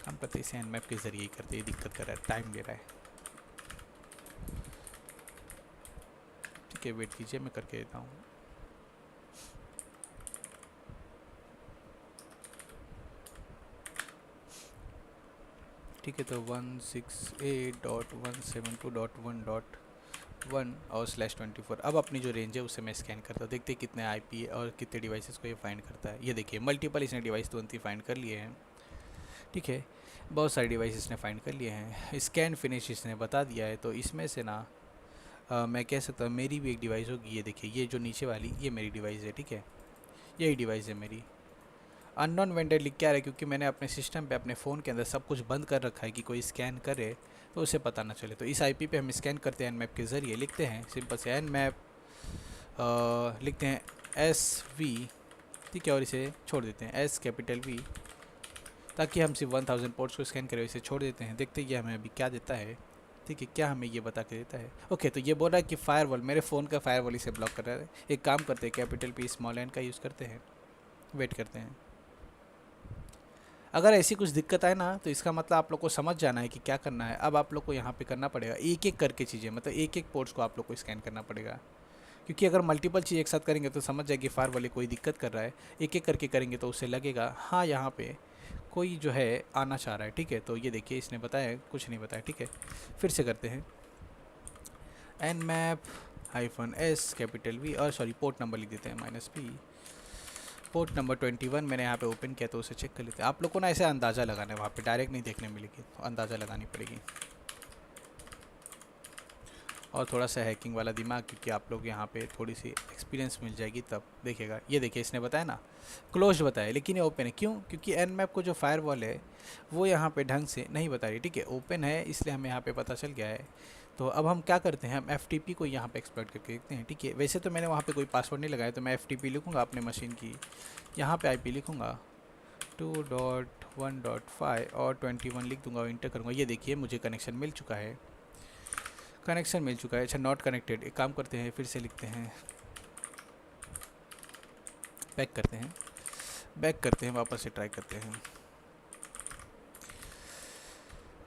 Speaker 1: काम करते इसे nmap के ज़रिए ही करते हैं, दिक्कत कर रहा है, टाइम ले रहा है। ठीक है, वेट कीजिए, मैं करके देता हूँ। ठीक है। तो 168.172.1.1 और /24। अब अपनी जो रेंज है उसे मैं स्कैन करता हूँ, देखते हैं कितने आईपी और कितने डिवाइसेस को ये फाइंड करता है। ये देखिए मल्टीपल इसने डिवाइस तुरंत ही फाइंड कर लिए हैं, ठीक है। बहुत सारे डिवाइस इसने फाइंड कर लिए हैं, स्कैन फिनिश इसने बता दिया है। तो इसमें से ना मैं कह सकता हूँ मेरी भी एक डिवाइस होगी। ये देखिए ये जो नीचे वाली ये मेरी डिवाइस है, ठीक है। यही डिवाइस है मेरी। अननोन वेंडर लिख क्या रहा है, क्योंकि मैंने अपने सिस्टम पे अपने फ़ोन के अंदर सब कुछ बंद कर रखा है कि कोई स्कैन करे तो उसे पता ना चले। तो इस आईपी पे हम स्कैन करते हैं nmap के ज़रिए, लिखते हैं सिंपल से nmap, लिखते हैं SV, ठीक है, और इसे छोड़ देते हैं S V, ताकि हम सिर्फ 1000 पोर्ट्स को स्कैन करें। इसे छोड़ देते हैं, देखते हैं ये हमें अभी क्या देता है, ठीक है। क्या हमें ये बता के देता है? ओके, तो ये बोल रहा है कि फायरवॉल, मेरे फ़ोन का फायरवॉल इसे ब्लॉक कर रहा है। एक काम करते हैं, P स्मॉल n का यूज़ करते हैं, वेट करते हैं। अगर ऐसी कुछ दिक्कत आए ना तो इसका मतलब आप लोग को समझ जाना है कि क्या करना है। अब आप लोग को यहाँ पे करना पड़ेगा एक एक करके चीज़ें, मतलब एक एक पोर्ट्स को आप लोग को स्कैन करना पड़ेगा, क्योंकि अगर मल्टीपल चीज़ एक साथ करेंगे तो समझ जाएगी फायर वाले कोई दिक्कत कर रहा है। एक एक करके करेंगे तो उसे लगेगा हाँ यहाँ पे कोई जो है आना चाह रहा है, ठीक है। तो ये देखिए इसने बताया कुछ नहीं बताया, ठीक है। फिर से करते हैं nmap -s V, और सॉरी पोर्ट नंबर लिख देते हैं -p, पोर्ट नंबर 21 मैंने यहाँ पे ओपन किया, तो उसे चेक कर लेते हैं। आप लोग को ना ऐसे अंदाज़ा लगाना है, वहाँ पे डायरेक्ट नहीं देखने मिलेगी, तो अंदाज़ा लगानी पड़ेगी। और थोड़ा सा हैकिंग वाला दिमाग, क्योंकि आप लोग यहाँ पे थोड़ी सी एक्सपीरियंस मिल जाएगी तब देखेगा। ये देखिए इसने बताया ना क्लोज बताया, लेकिन ये ओपन है। क्यों? क्योंकि nmap को जो फायरवॉल है वो यहाँ पे ढंग से नहीं बता रही, ठीक है। ओपन है इसलिए हमें यहाँ पे पता चल गया है। तो अब हम क्या करते हैं, हम FTP को यहाँ पे एक्सप्लॉइट करके देखते हैं, ठीक है। वैसे तो मैंने वहाँ पे कोई पासवर्ड नहीं लगाया, तो मैं FTP लिखूँगा अपने मशीन की, यहाँ पे IP लिखूँगा 2.1.5 और 21 लिख दूँगा और इंटर करूँगा। ये देखिए मुझे कनेक्शन मिल चुका है, कनेक्शन मिल चुका है। अच्छा नॉट कनेक्टेड, एक काम करते हैं फिर से लिखते हैं, बैक करते हैं, बैक करते हैं, वापस से ट्राई करते हैं।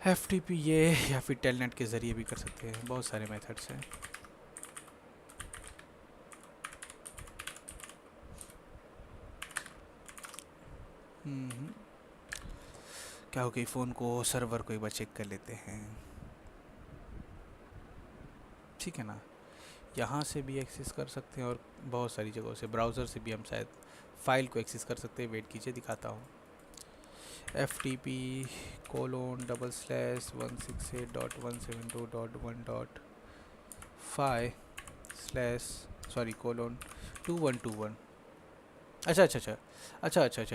Speaker 1: FTP ये या फिर टेलनेट के ज़रिए भी कर सकते हैं, बहुत सारे मेथड्स हैं। क्या हो गई, फ़ोन को सर्वर को एक बार चेक कर लेते हैं, ठीक है ना। यहाँ से भी एक्सेस कर सकते हैं और बहुत सारी जगहों से, ब्राउज़र से भी हम शायद फ़ाइल को एक्सेस कर सकते हैं। वेट कीजिए दिखाता हूँ, FTP:168.172.1.5//:2121। अच्छा,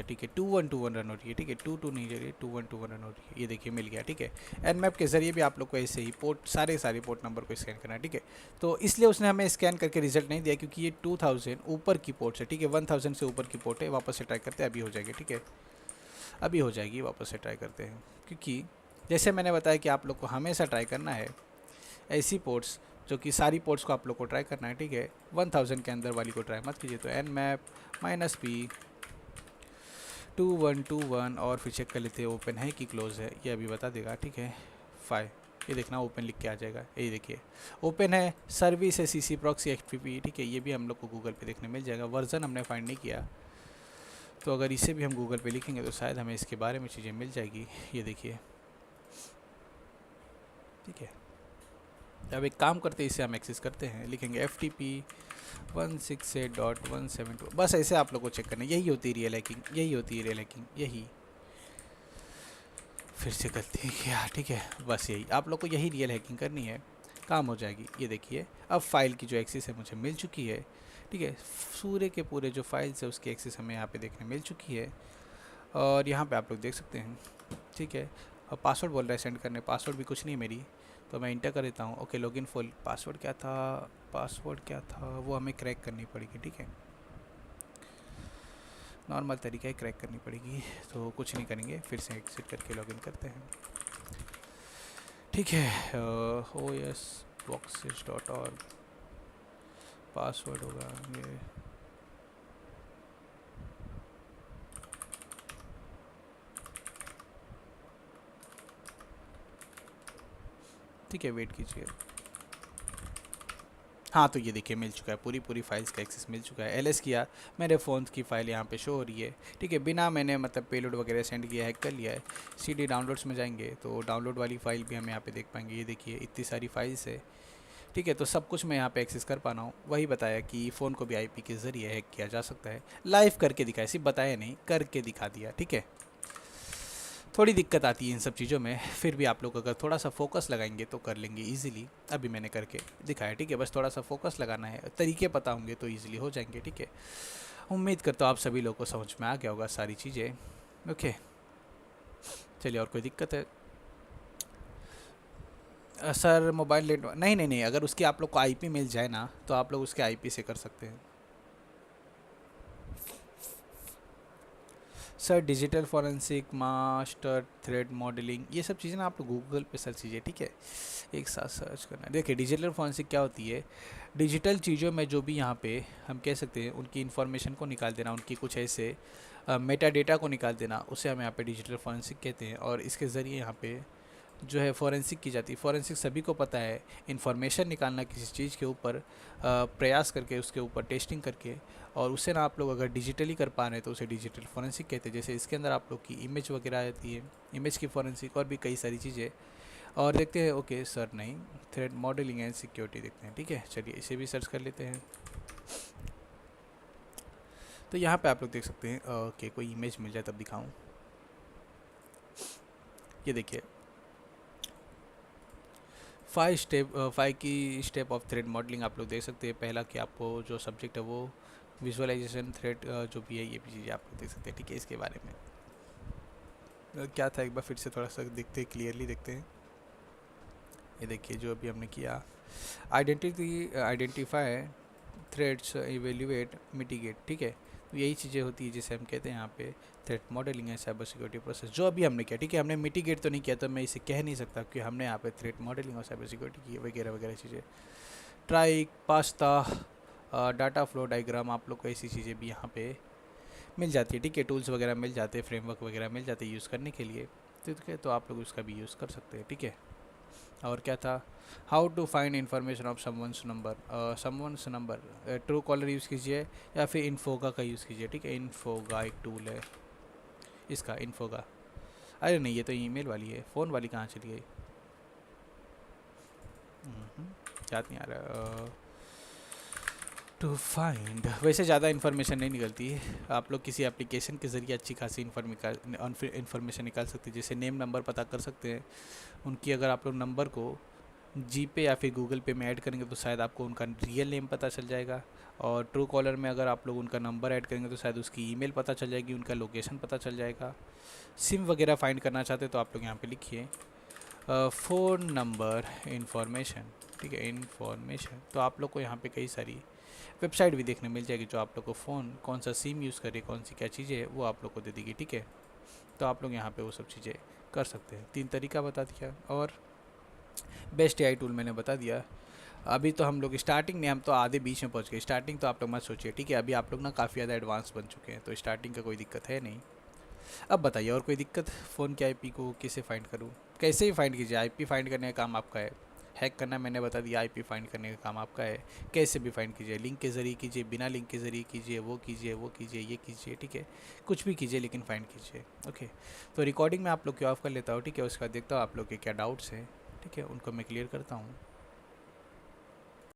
Speaker 1: ठीक है 2121 रन हो रही है, ठीक है 22 नहीं रही है, 2121 रन हो रही है। ये देखिए मिल गया, ठीक है। nmap के ज़रिए भी आप लोग को ऐसे ही पोर्ट सारे पोर्ट नंबर को स्कैन करना है, ठीक है। तो इसलिए उसने हमें स्कैन करके रिजल्ट नहीं दिया, क्योंकि ये 2000 ऊपर की पोर्ट है, ठीक है। 1000 से ऊपर की पोर्ट है। वापस से ट्राई करते हैं, अभी हो जाएगी, ठीक है, अभी हो जाएगी। वापस से ट्राई करते हैं, क्योंकि जैसे मैंने बताया कि आप लोग को हमेशा ट्राई करना है ऐसी पोर्ट्स जो कि सारी पोर्ट्स को आप लोग को ट्राई करना है, ठीक है। 1000 के अंदर वाली को ट्राई मत कीजिए। तो nmap -p 2121 और फिर चेक कर लेते हैं ओपन है कि क्लोज है, ये अभी बता देगा, ठीक है। 5 ये देखना ओपन लिख के आ जाएगा, ये देखिए ओपन है। सर्विस है CC प्रॉक्सी FTP, ठीक है। ये भी हम लोग को गूगल पे देखने मिल जाएगा। वर्जन हमने फाइंड नहीं किया, तो अगर इसे भी हम गूगल पे लिखेंगे तो शायद हमें इसके बारे में चीज़ें मिल जाएगी। ये देखिए, ठीक है। अब एक काम करते हैं, इसे हम एक्सेस करते हैं, लिखेंगे FTP:168.172। बस ऐसे आप लोग को चेक करना है। यही होती है रियल हैकिंग, यही होती है रियल हैकिंग, यही। फिर से गलती किया, ठीक है। बस यही आप लोग को यही रियल हैकिंग करनी है, काम हो जाएगी। ये देखिए अब फाइल की जो एक्सेस है मुझे मिल चुकी है, ठीक है। पूरे के पूरे जो फाइल्स है उसकी एक्सेस हमें यहाँ पे देखने मिल चुकी है, और यहाँ पे आप लोग देख सकते हैं, ठीक है। और पासवर्ड बोल रहा है सेंड करने, पासवर्ड भी कुछ नहीं मेरी, तो मैं इंटर कर देता हूँ। ओके लॉगिन फुल, पासवर्ड क्या था, वो हमें क्रैक करनी पड़ेगी, ठीक है। नॉर्मल तरीका है, क्रैक करनी पड़ेगी। तो कुछ नहीं करेंगे, फिर से एग्जिट करके लॉगिन करते हैं, ठीक है। osboxes.org पासवर्ड होगा ये, ठीक है। वेट कीजिए, हाँ, तो ये देखिए मिल चुका है, पूरी पूरी फाइल्स का एक्सेस मिल चुका है। एलएस किया, मेरे फ़ोन की फ़ाइल यहाँ पे शो हो रही है, ठीक है, बिना मैंने मतलब पेलोड वगैरह सेंड किया, हैक कर लिया है। सीडी डाउनलोड्स में जाएंगे तो डाउनलोड वाली फ़ाइल भी हम यहाँ पे देख पाएंगे। ये देखिए इतनी सारी फाइल्स है, ठीक है, तो सब कुछ मैं यहाँ पे एक्सेस कर पा रहा हूँ। वही बताया कि फ़ोन को भी आईपी के ज़रिए हैक किया जा सकता है। लाइव करके दिखाया, सिर्फ बताया नहीं, करके दिखा दिया, ठीक है। थोड़ी दिक्कत आती है इन सब चीज़ों में, फिर भी आप लोग अगर थोड़ा सा फोकस लगाएंगे तो कर लेंगे इजीली। अभी मैंने करके दिखाया, ठीक है, बस थोड़ा सा फोकस लगाना है, तरीके पता होंगे तो इजीली हो जाएंगे, ठीक है। उम्मीद करता हूँ आप सभी लोगों को समझ में आ गया होगा सारी चीज़ें। ओके, चलिए, और कोई दिक्कत है? सर मोबाइल नेट नहीं नहीं नहीं, अगर उसकी आप लोग को आईपी मिल जाए ना तो आप लोग उसके आईपी से कर सकते हैं। Sir digital forensic, master thread modelling, ये सब चीज़ें ना आप लोग गूगल पे सर्च कीजिए, ठीक है, एक साथ सर्च करना है। देखिए डिजिटल फॉरेंसिक क्या होती है, डिजिटल चीज़ों में जो भी यहाँ पे हम कह सकते हैं उनकी इन्फॉर्मेशन को निकाल देना, उनकी कुछ ऐसे मेटा डेटा को निकाल देना, उसे हम यहाँ पे डिजिटल फॉरेंसिक कहते हैं। और इसके ज़रिए यहाँ पे जो है फॉरेंसिक की जाती है। फॉरेंसिक सभी को पता है, इन्फॉर्मेशन निकालना किसी चीज़ के ऊपर प्रयास करके, उसके ऊपर टेस्टिंग करके, और उससे ना आप लोग अगर डिजिटली कर पा रहे हैं तो उसे डिजिटल फॉरेंसिक कहते हैं। जैसे इसके अंदर आप लोग की इमेज वगैरह आती है, इमेज की फॉरेंसिक, और भी कई सारी चीज़ें। और देखते हैं, ओके सर नहीं, थ्रेड मॉडलिंग एंड सिक्योरिटी देखते हैं, ठीक है, चलिए इसे भी सर्च कर लेते हैं। तो यहाँ पे आप लोग देख सकते हैं, ओके कोई इमेज मिल जाए तब दिखाऊँ। ये देखिए 5 की स्टेप ऑफ थ्रेड मॉडलिंग आप लोग देख सकते हैं। पहला कि आपको जो सब्जेक्ट है वो विजुअलाइजेशन थ्रेड जो भी है, ये भी चीज़ें आप लोग देख सकते हैं, ठीक है। इसके बारे में क्या था एक बार फिर से थोड़ा सा देखते हैं, क्लियरली देखते हैं। ये देखिए जो अभी हमने किया, आइडेंटिफाई थ्रेड्स, इवेल्युएट, मिटिगेट, ठीक है। तो यही चीज़ें होती है जिसे हम कहते हैं यहाँ पे थ्रेड मॉडलिंग है, साइबर सिक्योरिटी प्रोसेस, जो अभी हमने किया, ठीक है। हमने मिटिगेट तो नहीं किया, तो मैं इसे कह नहीं सकता कि हमने यहाँ पे थ्रेड मॉडलिंग और साइबर सिक्योरिटी की वगैरह वगैरह चीज़ें। Trike, PASTA, data flow diagram, आप लोग को ऐसी चीज़ें भी यहाँ पे मिल जाती है, ठीक है। टूल्स वगैरह मिल जाते हैं, फ्रेमवर्क वगैरह मिल जाते हैं यूज़ करने के लिए, ठीक है। तो आप लोग उसका भी यूज़ कर सकते हैं, ठीक है। और क्या था, how to find information of someone's number, Truecaller use कीजिए या फिर इन्फोगा का यूज़ कीजिए, ठीक है। इन्फोगा एक टूल है इसका, इन्फोगा। अरे नहीं, ये तो ईमेल वाली है, फ़ोन वाली कहाँ चली गई? याद नहीं आ रहा। टू फाइंड, वैसे ज़्यादा इन्फॉर्मेशन नहीं निकलती है। आप लोग किसी एप्लीकेशन के ज़रिए अच्छी खासी इन्फॉर्मेशन निकाल सकते हैं। जैसे नेम नंबर पता कर सकते हैं उनकी। अगर आप लोग नंबर को जी पे या फिर गूगल पे में ऐड करेंगे तो शायद आपको उनका रियल नेम पता चल जाएगा। और ट्रू कॉलर में अगर आप लोग उनका नंबर ऐड करेंगे तो शायद उसकी ईमेल पता चल जाएगी, उनका लोकेशन पता चल जाएगा। सिम वगैरह फाइंड करना चाहते तो आप लोग यहाँ पे लिखिए फ़ोन नंबर इन्फॉर्मेशन, ठीक है, इन्फॉर्मेशन। तो आप लोग को यहाँ पे कई सारी वेबसाइट भी देखने मिल जाएगी जो आप लोग को फ़ोन कौन सा सिम यूज़ करे, कौन सी क्या चीज़ें है, वो आप लोग को दे देगी, ठीक है। तो आप लोग यहाँ पे वो सब चीज़ें कर सकते हैं। 3 तरीका बता दिया, और बेस्ट एआई टूल मैंने बता दिया। अभी तो हम लोग स्टार्टिंग में, हम तो आधे बीच में पहुँच गए। स्टार्टिंग तो आप लोग मत सोचिए, ठीक है। अभी आप लोग ना काफ़ी ज़्यादा एडवांस बन चुके हैं, तो स्टार्टिंग का कोई दिक्कत है नहीं। अब बताइए और कोई दिक्कत, फ़ोन के आईपी को कैसे फाइंड करूँ? कैसे ही फाइंड कीजिए, आईपी फाइंड करने का काम आपका है। हैक करना मैंने बता दिया, आईपी फाइंड करने का काम आपका है। कैसे भी फाइंड कीजिए, लिंक के ज़रिए कीजिए, बिना लिंक के ज़रिए कीजिए, वो कीजिए, वो कीजिए, ये कीजिए, ठीक है। कुछ भी कीजिए लेकिन फाइंड कीजिए, ओके। तो रिकॉर्डिंग में आप लोग को ऑफ कर लेता हूँ, ठीक है। उसके बाद देखता हूँ आप लोग के क्या डाउट्स हैं, ठीक है, उनको मैं क्लियर करता हूँ।